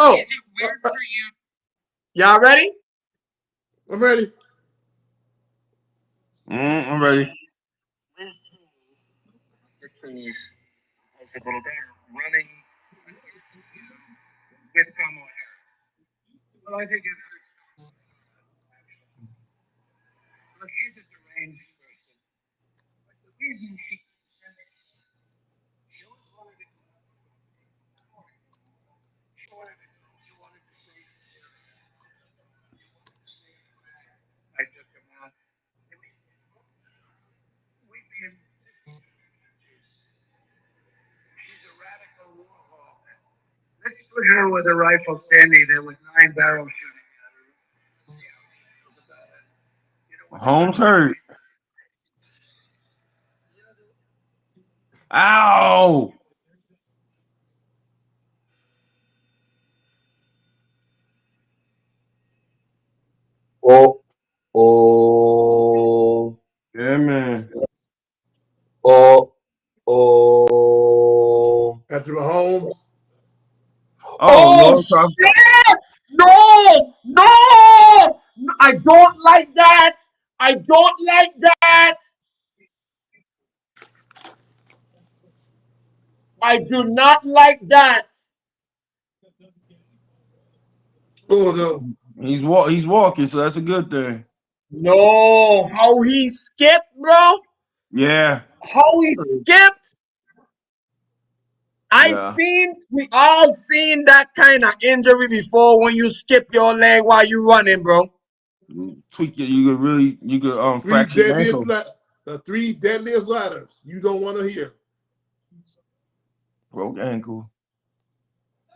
Oh, is it weird for you? Y'all ready? I'm ready. I'm ready. Running with Kamala Harris. Well, I think it hurts. Well, she's a deranged person. But the reason she always wanted to say I took him out. We've been she's a radical war hawk. Let's put her with a rifle standing there with 9 barrels shooting at her. See how she feels about it. Mahomes hurt. Ow! Oh. Yeah, man. Oh. Patrick Mahomes. Oh, Lord, shit! No! No! I don't like that. I don't like that. I do not like that. Oh no. he's walking, so that's a good thing. No, how he skipped, bro. Yeah. How he skipped. Yeah. We all seen that kind of injury before when you skip your leg while you running, bro. Tweak it. You could fracture your ankle. The 3 deadliest ladders you don't want to hear. Broke ankle.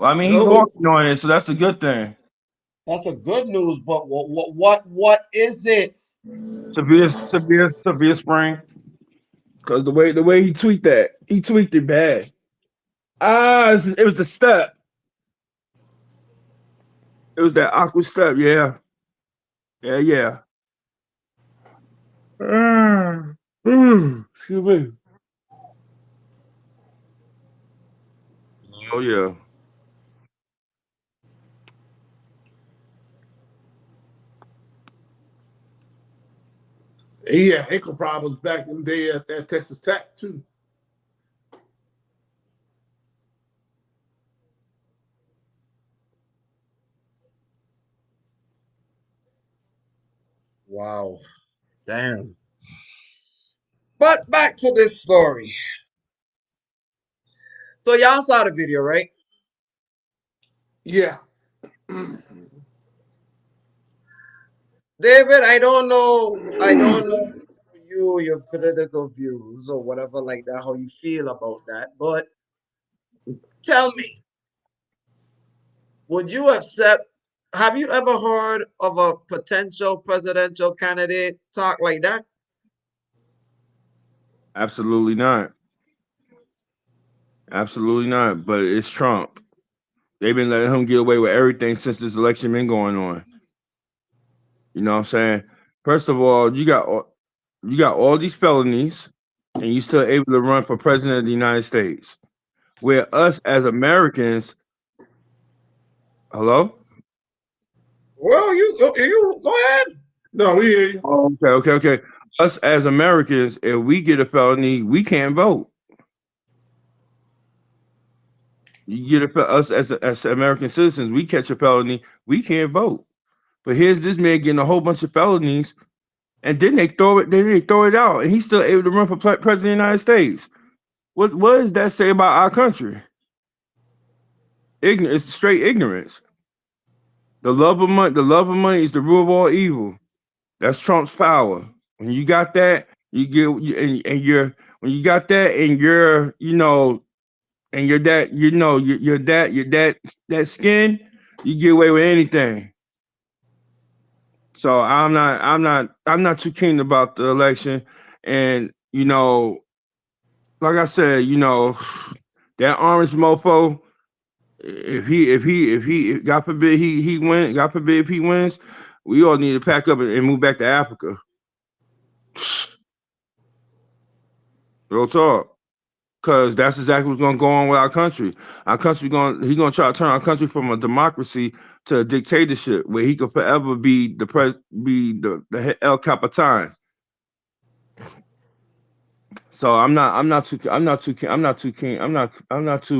Well, I mean, he's No. walking on it, so that's the good thing. That's a good news, but what is it? Severe sprain. Because the way he tweaked it bad. It was the step. It was that awkward step. Yeah. Yeah. Excuse me. Oh yeah. He had ankle problems back in the day at Texas Tech too. Wow. Damn. But back to this story. So y'all saw the video, right? Yeah. David, I don't know your political views or whatever like that, how you feel about that, but tell me, have you ever heard of a potential presidential candidate talk like that? Absolutely not. Absolutely not. But it's Trump. They've been letting him get away with everything since this election been going on. You know what I'm saying? First of all, you got all these felonies, and you still able to run for president of the United States. Where us as Americans, hello? Well, you go ahead. No, we hear you. Oh, okay. Us as Americans, if we get a felony, we can't vote. You get us as American citizens, we catch a felony, we can't vote. But here's this man getting a whole bunch of felonies, and then they throw it out, and he's still able to run for president of the United States. What does that say about our country? Ignorance, straight ignorance. The love of money is the root of all evil. That's Trump's power. When you got that, you get and you're when you got that, and you're and you're that skin, you get away with anything. So I'm not too keen about the election, and like I said, that orange mofo. If God forbid he win, God forbid if he wins, we all need to pack up and move back to Africa. Real talk. Because that's exactly what's going to go on with our country. Our country he's going to try to turn our country from a democracy to a dictatorship where he could forever be the El Capitan. So I'm not too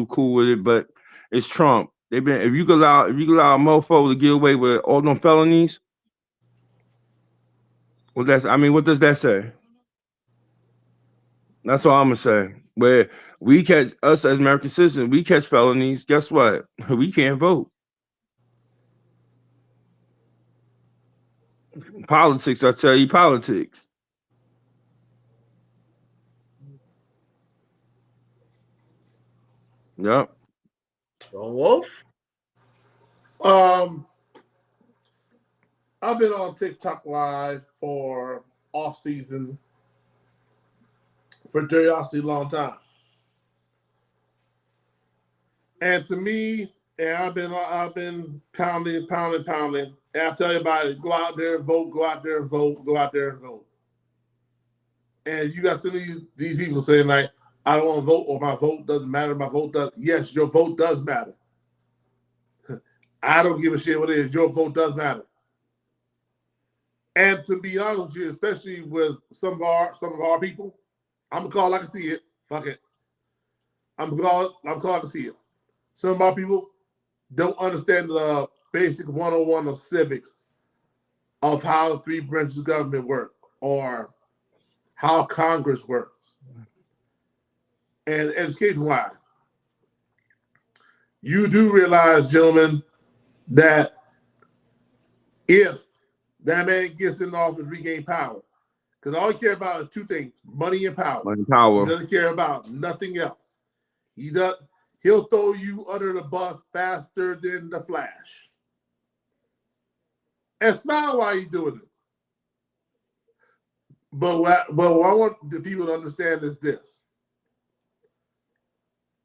cool with it, but it's Trump. If you could allow a mofo to get away with all them felonies, what does that say? That's all I'm gonna say. Where we catch us as American citizens, we catch felonies. Guess what? We can't vote. Politics, I tell you, politics. Yep. Wolf? I've been on TikTok Live for off season for curiosity a long time. And to me, and I've been pounding. And I tell everybody, go out there and vote, go out there and vote, go out there and vote. And you got some of these people saying like, I don't want to vote, or my vote doesn't matter. My vote does. Yes, your vote does matter. I don't give a shit what it is. Your vote does matter. And to be honest with you, especially with some of our people, I'm gonna call it like I see it. Fuck it. I'm gonna call it like I see it. Some of our people don't understand the basic 101 of civics of how the three branches of government work or how Congress works. And education-wise, you do realize, gentlemen, that if that man gets in office, regain power, because all he cares about is two things: money and power. Money and power. He doesn't care about nothing else. He'll throw you under the bus faster than the Flash. And smile while you're doing it. But what I want the people to understand is this.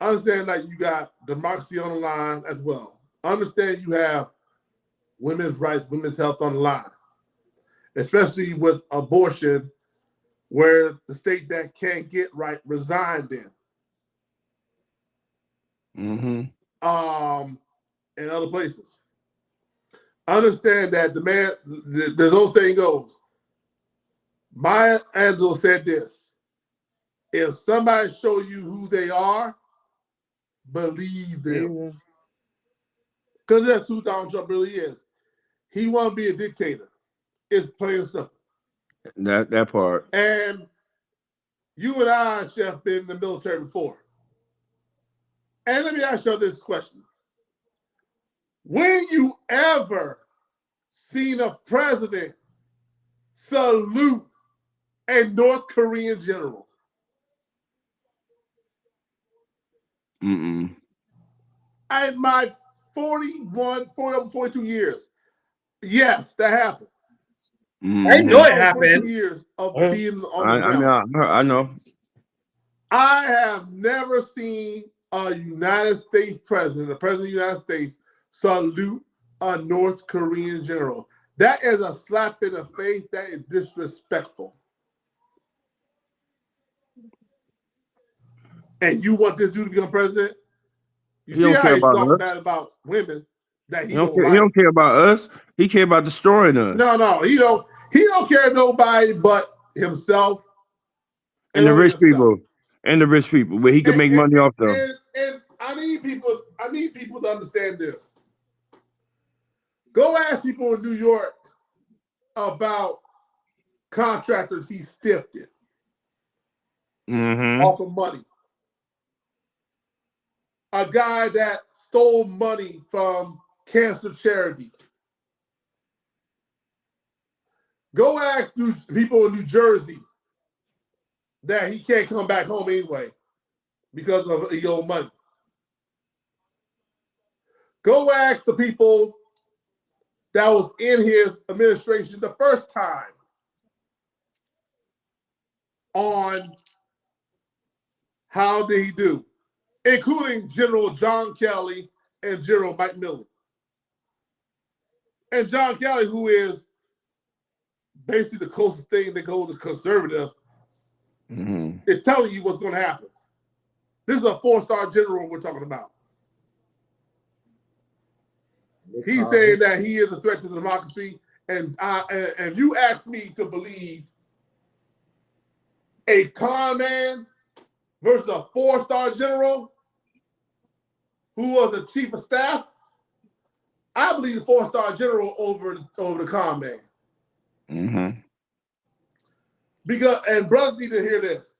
Understand that you got democracy on the line as well. Understand you have women's rights, women's health on the line, especially with abortion, where the state that can't get right resigned in. And other places. Understand that the old saying goes, Maya Angelou said this: if somebody show you who they are, believe them. Because that's who Donald Trump really is. He want to be a dictator. It's plain and simple. That part. And you and I, Chef, been in the military before. And let me ask you this question. When you ever seen a president salute a North Korean general? In my 42 years, yes, that happened. I know it happened. 42 years of being on I know. I have never seen a United States president, a president of the United States, salute a North Korean general. That is a slap in the face. That is disrespectful. And you want this dude to become president? You see how he talks bad about women that he don't like. He don't care about us. He care about destroying us. No, he don't care nobody but himself and the rich people. And the rich people, where he can make money off them. And I need people to understand this. Go ask people in New York about contractors he stiffed it off of money. A guy that stole money from cancer charity. Go ask people in New Jersey that he can't come back home anyway because of his own money. Go ask the people that was in his administration the first time on how did he do, including General John Kelly and General Mike Milley. And John Kelly, who is basically the closest thing to go to conservative, is telling you what's going to happen. This is a 4-star general we're talking about. He's saying that he is a threat to democracy. And if you ask me to believe a con man versus a 4-star general who was the chief of staff, I believe the 4-star general over the con man. Because, and brothers need to hear this.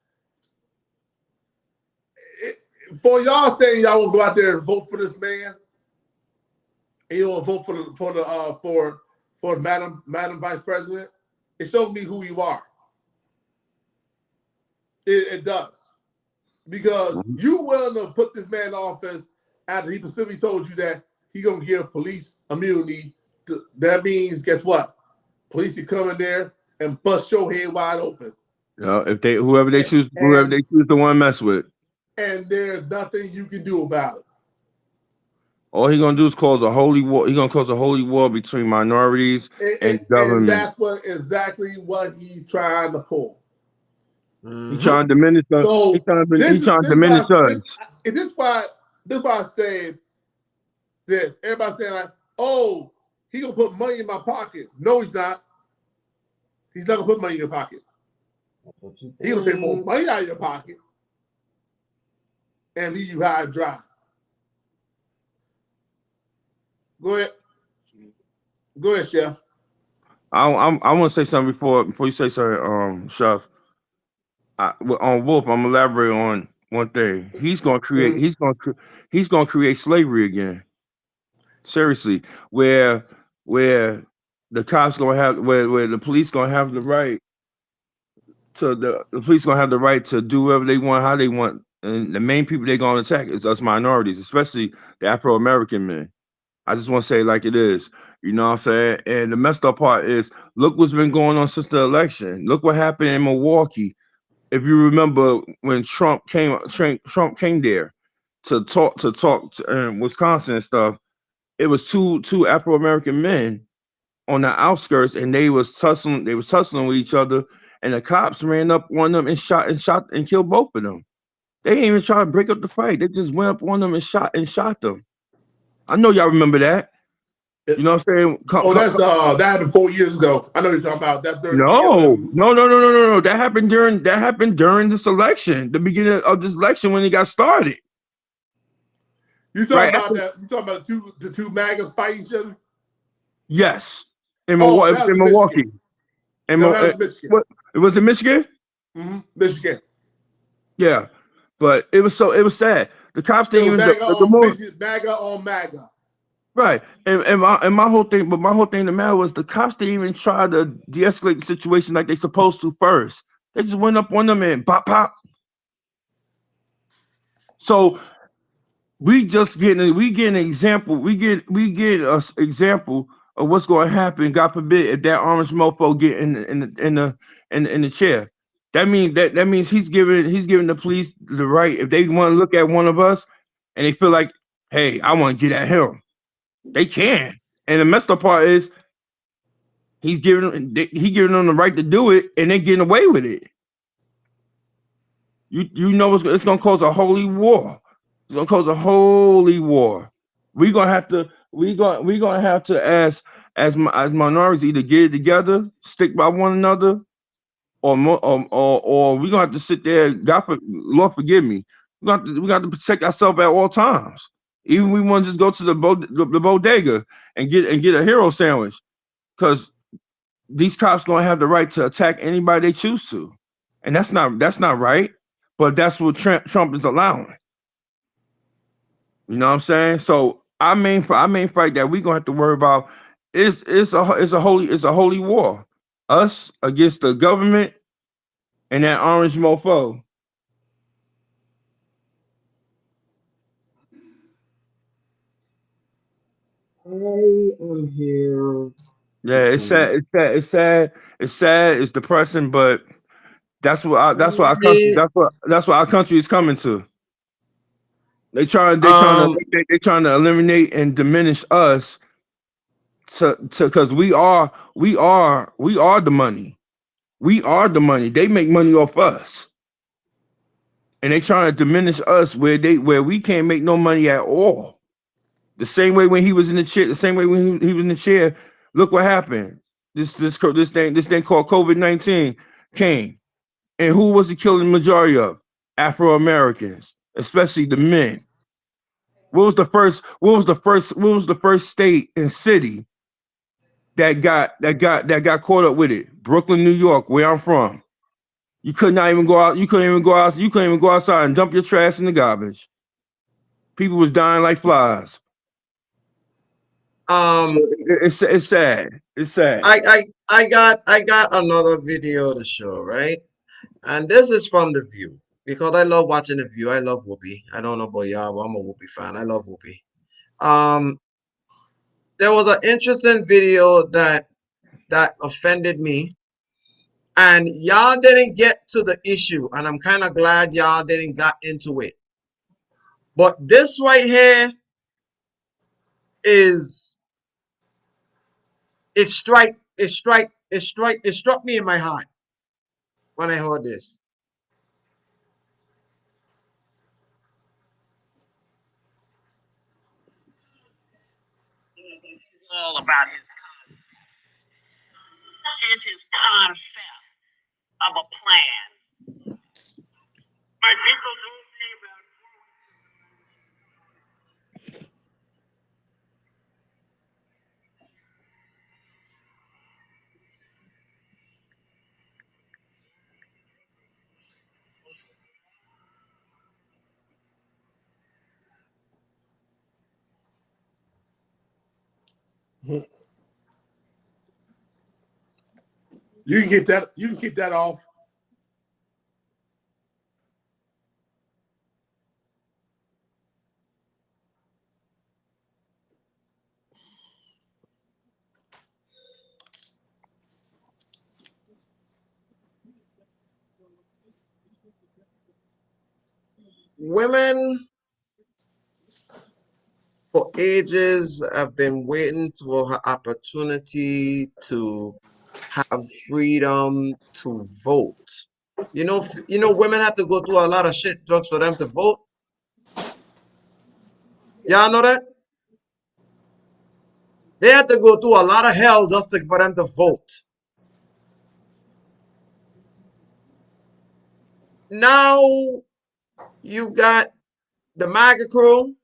For y'all saying y'all will go out there and vote for this man, and you will vote for Madam Vice President, it shows me who you are. It does. Because you willing to put this man in office after he specifically told you that he gonna give police immunity. That means, guess what? Police can come in there and bust your head wide open. Yeah, if whoever they choose to want to mess with. And there's nothing you can do about it. All he's gonna do is cause a holy war. He's gonna cause a holy war between minorities and government. And that's exactly what he's trying to pull. He trying to diminish us. So He trying to diminish us. This why I say this. Everybody saying like, oh, he gonna put money in my pocket. No, he's not. He's not gonna put money in your pocket. He gonna take more money out of your pocket and leave you high and dry. Go ahead, Chef. I want to say something before you say something, Chef. On Wolf, I'm elaborate on one thing. He's gonna create. He's gonna create slavery again. Seriously, where the cops gonna have where the police gonna have the right to the police gonna have the right to do whatever they want, how they want, and the main people they're gonna attack is us minorities, especially the Afro American men. I just want to say it like it is. You know what I'm saying? And the messed up part is, look what's been going on since the election. Look what happened in Milwaukee. If you remember when Trump came there to talk to Wisconsin and stuff, it was two Afro American men on the outskirts, and they was tussling with each other, and the cops ran up on them and shot and killed both of them. They didn't even try to break up the fight. They just went up on them and shot them. I know y'all remember that. You know what I'm saying? That happened 4 years ago. I know you're talking about that. No. That happened during this election, the beginning of this election when it got started. You talking about that? You talking about the two MAGAs fighting each other? Yes, in Milwaukee. That was Michigan. What? It was in Michigan. Michigan. Yeah, but it was sad. The cops didn't even MAGA on MAGA. Right, and my whole thing, but my whole thing, the matter was the cops didn't even try to de-escalate the situation like they supposed to first. They just went up on them and pop. So we get an example. We get an example of what's going to happen. God forbid if that orange mofo get in the chair. That means he's giving the police the right, if they want to look at one of us and they feel like, hey, I want to get at him. They can. And the messed up part is he giving them the right to do it, and they're getting away with it. You know it's gonna cause a holy war. It's gonna cause a holy war. We're gonna have to as minorities either get it together, stick by one another, or we're gonna have to sit there. Lord forgive me. We got to protect ourselves at all times. Even we want to just go to the bodega and get a hero sandwich, because these cops gonna have the right to attack anybody they choose to, and that's not right. But that's what Trump is allowing. You know what I'm saying? So our main fight that we gonna have to worry about is a holy war. Us against the government and that orange mofo. I am here. Yeah, it's sad. It's depressing, but that's what our country is coming to. They trying to eliminate and diminish us because we are the money. We are the money. They make money off us. And they trying to diminish us where we can't make no money at all. The same way when he was in the chair, he was in the chair, look what happened. This thing called COVID-19 came. And who was it killing the majority of? Afro Americans, especially the men. What was the first state and city that got caught up with it? Brooklyn, New York, where I'm from. You could not even go out. You couldn't even go outside and dump your trash in the garbage. People was dying like flies. So it's sad. It's sad. I got another video to show, right? And this is from The View, because I love watching The View. I love Whoopi. I don't know about y'all, but I'm a Whoopi fan. I love Whoopi. There was an interesting video that offended me, and y'all didn't get to the issue, and I'm kind of glad y'all didn't got into it. But this right here it struck me in my heart when I heard this. all about his concept of a plan. My people told me about You can keep that. You can keep that off. women for ages have been waiting for her opportunity to have freedom to vote. You know, women have to go through a lot of shit just for them to vote. Y'all know that? They had to go through a lot of hell just for them to vote. Now you got the MAGA crew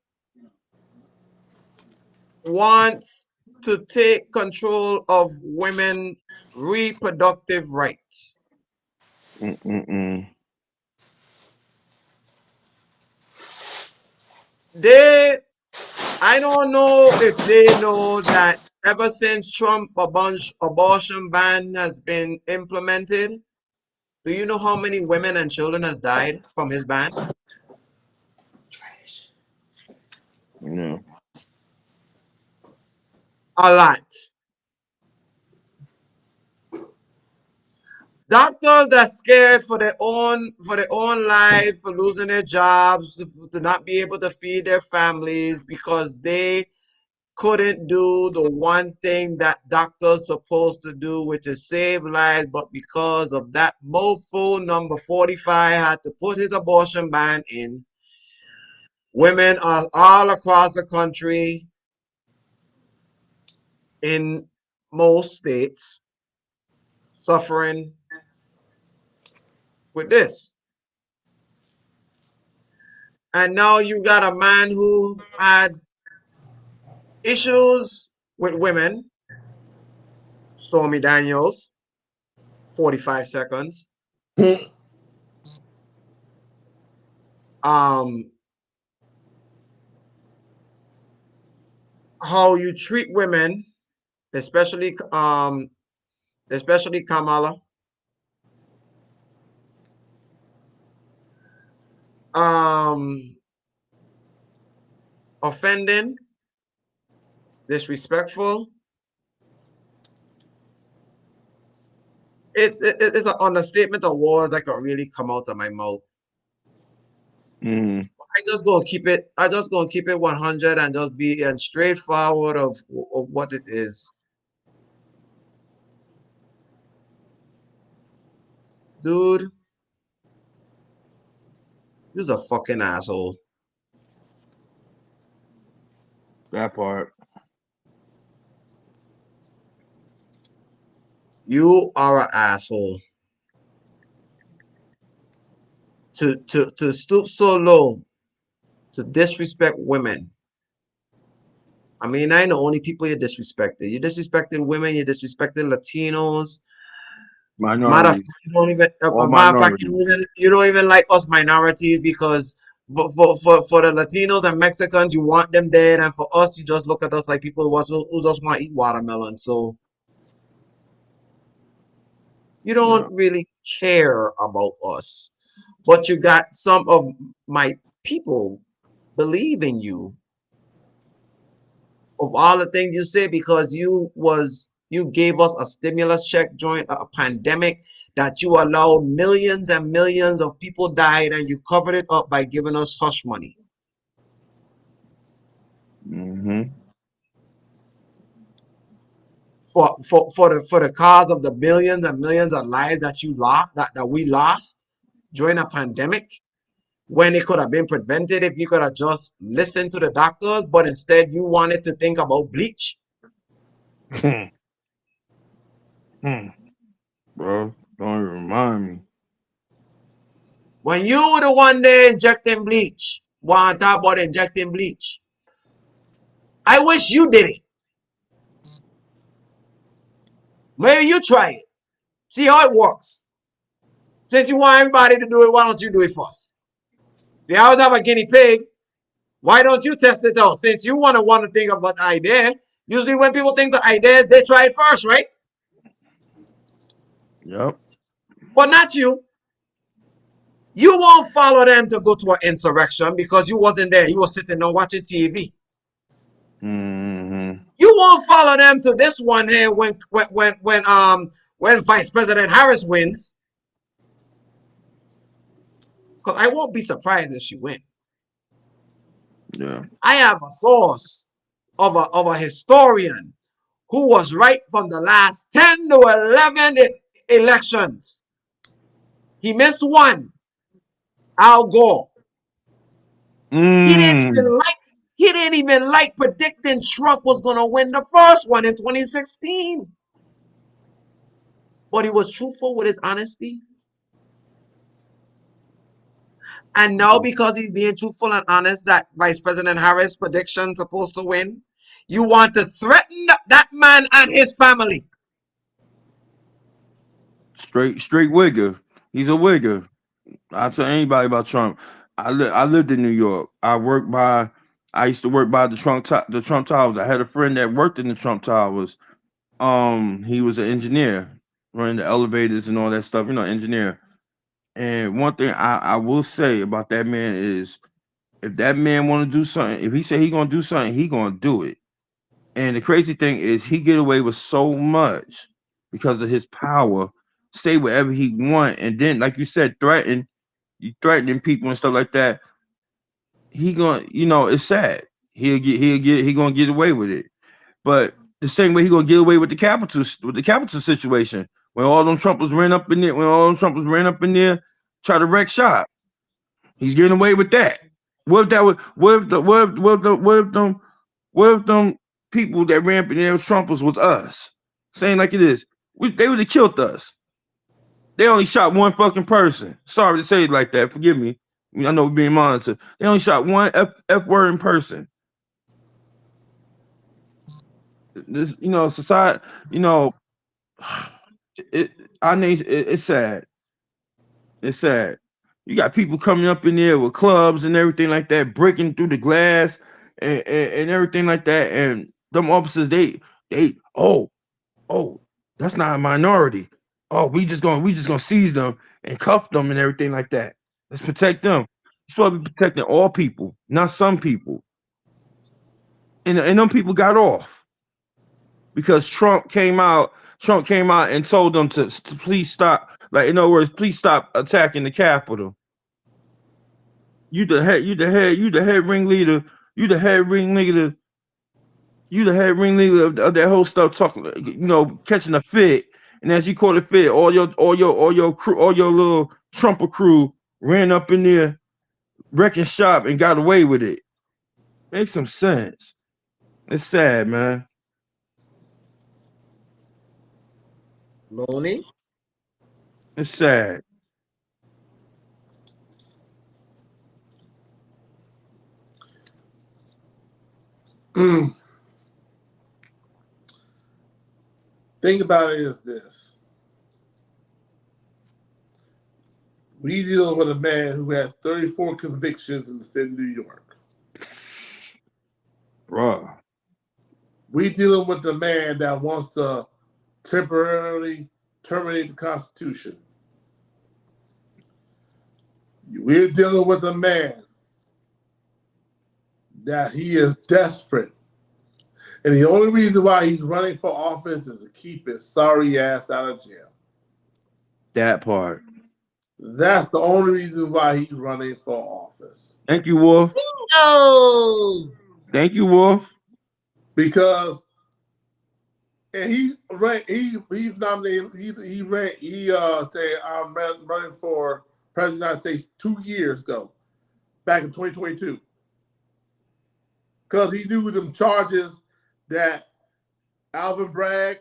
wants to take control of women's reproductive rights. I don't know if they know that ever since Trump abortion ban has been implemented, do you know how many women and children has died from his ban? Trash. Yeah. A lot. Doctors that scared for their own life, for losing their jobs, to not be able to feed their families because they couldn't do the one thing that doctors supposed to do, which is save lives, but because of that mofo number 45 had to put his abortion ban in. Women are all across the country in most states suffering with this. And now you got a man who had issues with women, Stormy Daniels, 45 seconds. How you treat women, especially Kamala. Offending, disrespectful. It's an understatement of words that can really come out of my mouth. I just gonna keep it 100 and just be and straightforward of what it is. Dude, you're a fucking asshole. That part. You are an asshole. To stoop so low to disrespect women. I mean, I know only people you disrespected. You disrespected women, you disrespected Latinos. Matter of Minorities. fact, you don't even All matter of fact, minorities. you don't even like us minorities because for the Latinos and Mexicans, you want them dead, and for us, you just look at us like people who just want to eat watermelon. So you don't really care about us. But you got some of my people believe in you of all the things you say because you gave us a stimulus check during a pandemic that you allowed millions and millions of people died and you covered it up by giving us hush money. For the cause of the billions and millions of lives that you lost that we lost during a pandemic when it could have been prevented if you could have just listened to the doctors, but instead you wanted to think about bleach. Bro, don't even remind me. When you were the one there injecting bleach, want to talk about injecting bleach? I wish you did it. Maybe you try it. See how it works. Since you want everybody to do it, why don't you do it first? They always have a guinea pig. Why don't you test it out? Since you want to think about the idea, usually when people think the idea, they try it first, right? Yep. But not you. You won't follow them to go to an insurrection because you wasn't there. You were sitting there watching TV. Mm-hmm. You won't follow them to this one here when Vice President Harris wins. Because I won't be surprised if she wins. Yeah. I have a source of a historian who was right from the last 10 to 11 elections. He missed one. Al Gore. He didn't even like predicting Trump was going to win the first one in 2016. But he was truthful with his honesty. And now because he's being truthful and honest that Vice President Harris' prediction supposed to win, you want to threaten that man and his family. Straight wigger. He's a wigger. I'll tell anybody about Trump. I lived in New York. I used to work by the Trump Towers. I had a friend that worked in the Trump Towers. He was an engineer, running the elevators and all that stuff, engineer. And one thing I will say about that man is if that man want to do something, if he say he gonna do something, he gonna do it. And the crazy thing is he get away with so much because of his power, say whatever he want, and then like you said, threatening people and stuff like that. He gonna, it's sad. He gonna get away with it. But the same way he gonna get away with the capital situation. When all them Trumpers ran up in there, try to wreck shop. He's getting away with that. What if that was what if them people that ran up in there Trumpers was us? Saying like it is. They would have killed us. They only shot one fucking person. Sorry to say it like that. Forgive me. I know we're being monitored. They only shot one F word in person. This, society, our nation, it's sad. It's sad. You got people coming up in there with clubs and everything like that, breaking through the glass and everything like that. And them officers, they, oh, that's not a minority. Oh, we just gonna seize them and cuff them and everything like that. Let's protect them. You're supposed to be protecting all people, not some people. And them people got off because Trump came out and told them to please stop. Like, in other words, please stop attacking the Capitol. You the head ringleader of that whole stuff, talking, catching a fit. And as you call it fit, all your crew, all your little Trumper crew ran up in there, wrecking shop and got away with it. Makes some sense. It's sad, man. Looney? It's sad. Think about it is this. We dealing with a man who had 34 convictions in the state of New York. Bruh. We dealing with the man that wants to temporarily terminate the Constitution. We're dealing with a man that he is desperate. And the only reason why he's running for office is to keep his sorry ass out of jail. That part. That's the only reason why he's running for office. Thank you, Wolf. No. Thank you, Wolf. Because he's nominated. He said I'm running for president of the United States 2 years ago, back in 2022, because he knew them charges that Alvin Bragg,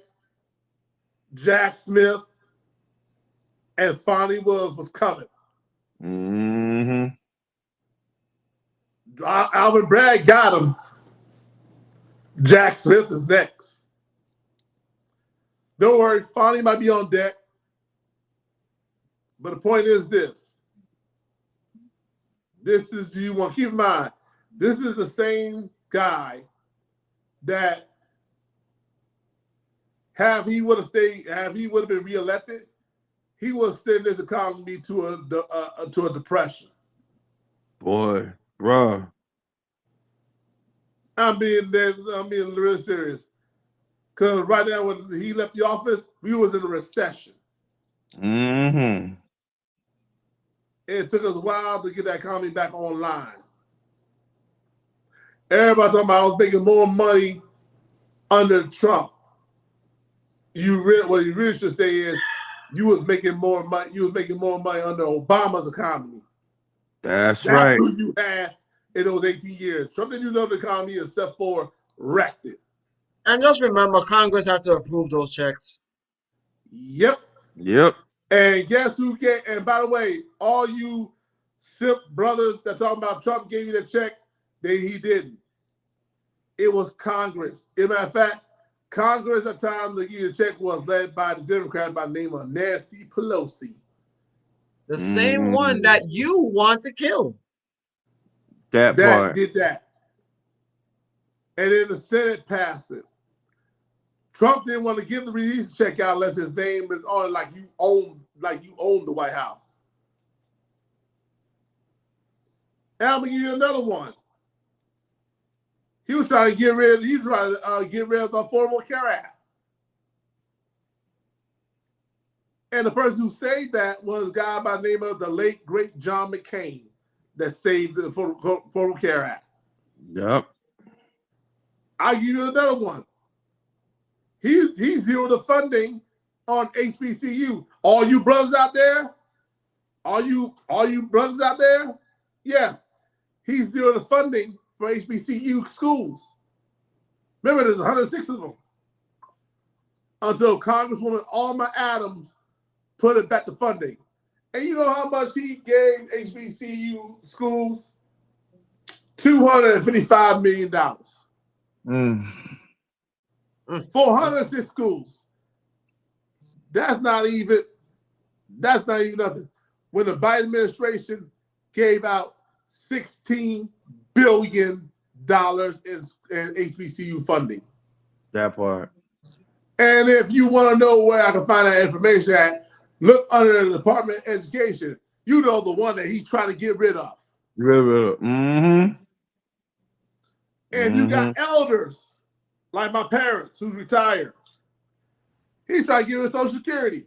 Jack Smith, and Fonnie Willis was coming. Mm-hmm. Alvin Bragg got him. Jack Smith is next. Don't worry, Fonnie might be on deck. But the point is this. This is, you want to keep in mind, this is the same guy that he would have been reelected, he would send this economy to a depression. Boy, bro. I'm being real serious. Because right now, when he left the office, we was in a recession. Mm-hmm. It took us a while to get that economy back online. Everybody talking about I was making more money under Trump. What you really should say is you was making more money. You was making more money under Obama's economy. That's right. Who you had in those 18 years. Trump didn't use the economy except for wrecked it. And just remember, Congress had to approve those checks. Yep. And guess who get? And by the way, all you simp brothers that talking about Trump gave you the check, he didn't. It was Congress. As a matter of fact, Congress at the time to give you the check was led by the Democrat by the name of Nancy Pelosi. The same one that you want to kill. That part. Did that. And then the Senate passed it. Trump didn't want to give the release check out unless his name is on like you own the White House. And I'm gonna give you another one. He was trying to get rid of the Affordable Care Act. And the person who saved that was a guy by the name of the late great John McCain that saved the Affordable Care Act. Yep. I'll give you another one. He zeroed the funding on HBCU. All you brothers out there, yes, he zeroed the funding for HBCU schools. Remember, there's 106 of them. Until Congresswoman Alma Adams put it back to funding. And you know how much he gave HBCU schools? $255 million. 406 schools. That's not even nothing. When the Biden administration gave out $16 billion in HBCU funding. That part. And if you want to know where I can find that information at, look under the Department of Education. You know the one that he's trying to get rid of. Mm-hmm. And you got elders like my parents who's retired. He's trying to get rid of Social Security.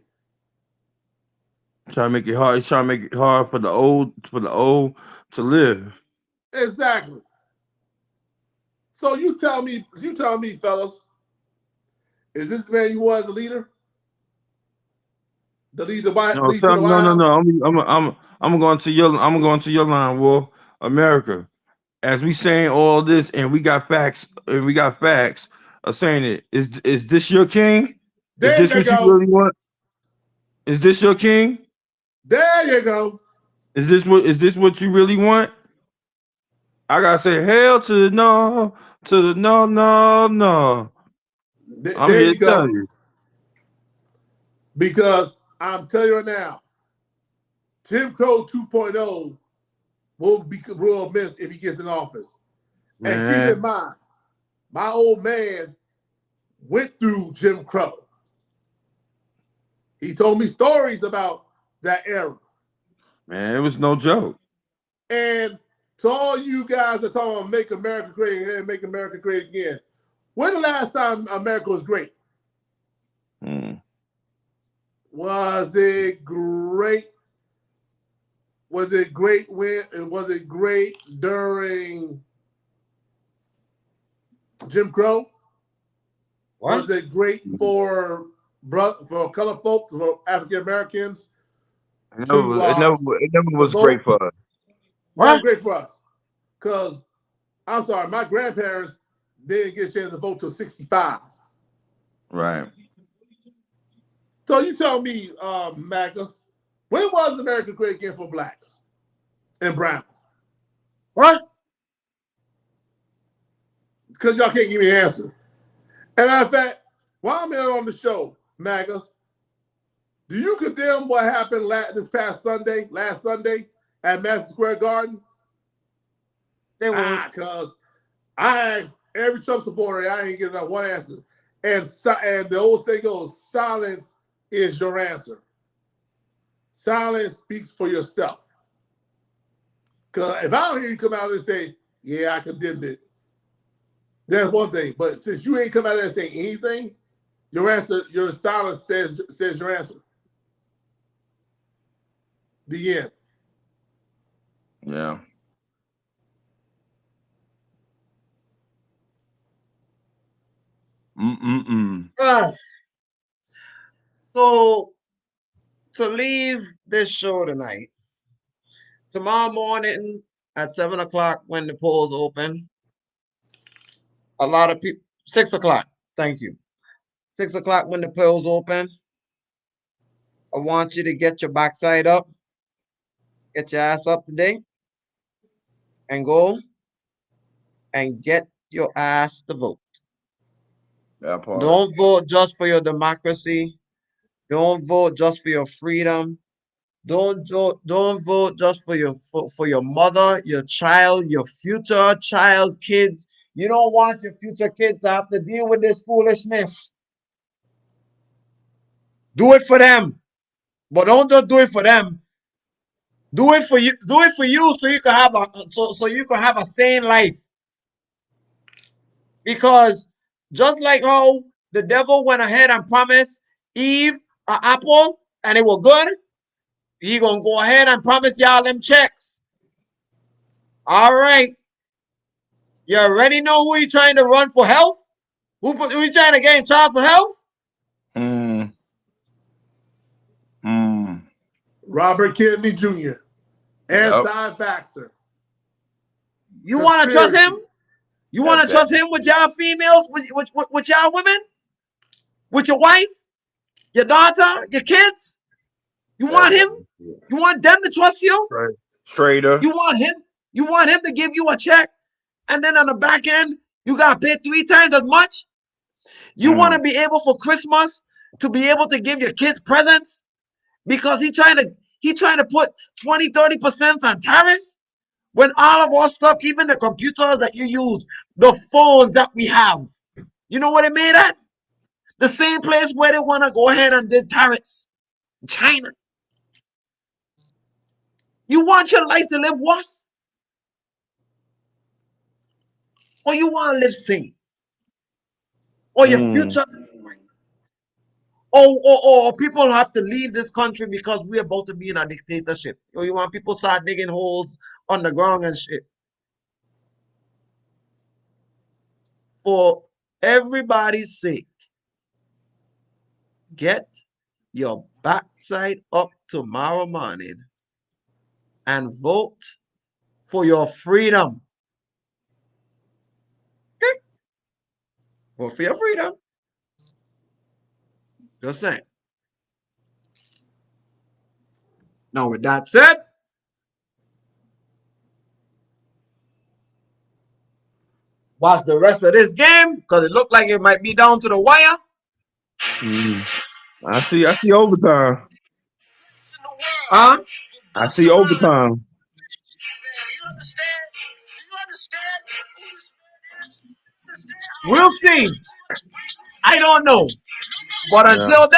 Trying to make it hard. He's trying to make it hard for the old to live. Exactly. So you tell me, fellas, is this the man you want as a leader? The leader, no. I'm going to your line, Wolf. America. As we saying all this, and we got facts of saying it. Is this your king? There is this you what go. you really want? Is this your king? There you go. Is this what you really want? I gotta say hell to the no, no. I'm there here you to go. tell you. Because I'm telling you right now, Jim Crow 2.0 will miss if he gets in office. Man. And keep in mind, my old man went through Jim Crow. He told me stories about that era. Man, it was no joke. And to all you guys that talking about make America great again, make America great again, when the last time America was great? Was it great? Was it great during Jim Crow? What? Was it great for color folks, for African Americans? It never was great for us. Not great for us. Because, I'm sorry, my grandparents didn't get a chance to vote till 65. Right. So you tell me, Magnus, when was America great again for blacks and browns? What? Because y'all can't give me an answer. And matter of fact, while I'm here on the show, Magnus, do you condemn what happened last Sunday at Madison Square Garden? They were. Because I asked every Trump supporter, I ain't getting that one answer. And the old saying goes, silence is your answer. Silence speaks for yourself. Because if I don't hear you come out and say, yeah, I condemned it, that's one thing. But since you ain't come out there and say anything, your answer, your silence says your answer. The end. Yeah. So to leave this show tonight, tomorrow morning at 7 o'clock when the polls open, a lot of people, 6 o'clock, thank you. 6 o'clock when the polls open, I want you to get your backside up, get your ass up today, and go and get your ass to vote. That part. Don't vote just for your democracy. Don't vote just for your freedom. Don't vote just for your mother, your child, your future child's kids. You don't want your future kids to have to deal with this foolishness. Do it for them. But don't just do it for them. Do it for you. Do it for you so you can have a sane life. Because just like how the devil went ahead and promised Eve an apple and it was good, he gonna go ahead and promise y'all them checks. All right. You already know who he trying to run for health? Who he trying to get in charge for health? Robert Kennedy Jr., anti-vaxxer. You want to trust him? You want to trust him with y'all females, with y'all women? With your wife? Your daughter? Your kids? You want him? You want them to trust you? Right. Straighter. You want him? You want him to give you a check, and then on the back end, you got to pay 3 times as much? You want to be able for Christmas to be able to give your kids presents because he trying to put 20-30% on tariffs when all of our stuff, even the computers that you use, the phones that we have, you know what it made at? The same place where they want to go ahead and do tariffs, China. You want your life to live worse? Or you want to live sane? Or your future? Or people have to leave this country because we're about to be in a dictatorship. Or you want people start digging holes on the ground and shit. For everybody's sake, get your backside up tomorrow morning and vote for your freedom. Okay? Vote for your freedom. Just saying. Now, with that said, watch the rest of this game because it looked like it might be down to the wire. I see overtime. Huh? I see overtime. We'll see. I don't know. But until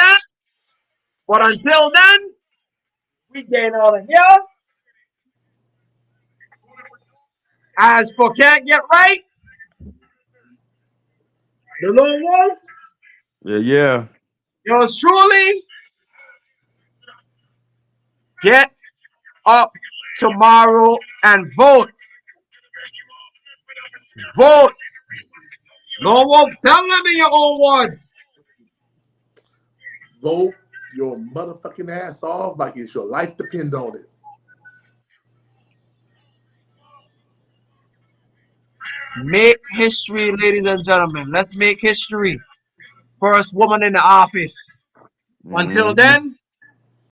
then, we getting out of here. As for Can't Get Right, the lone wolf, Yeah. yours truly, get up tomorrow and vote. Vote. Lone wolf, tell them in your own words. Vote your motherfucking ass off like it's your life depend on it. Make history, ladies and gentlemen. Let's make history. first woman in the office. Until then,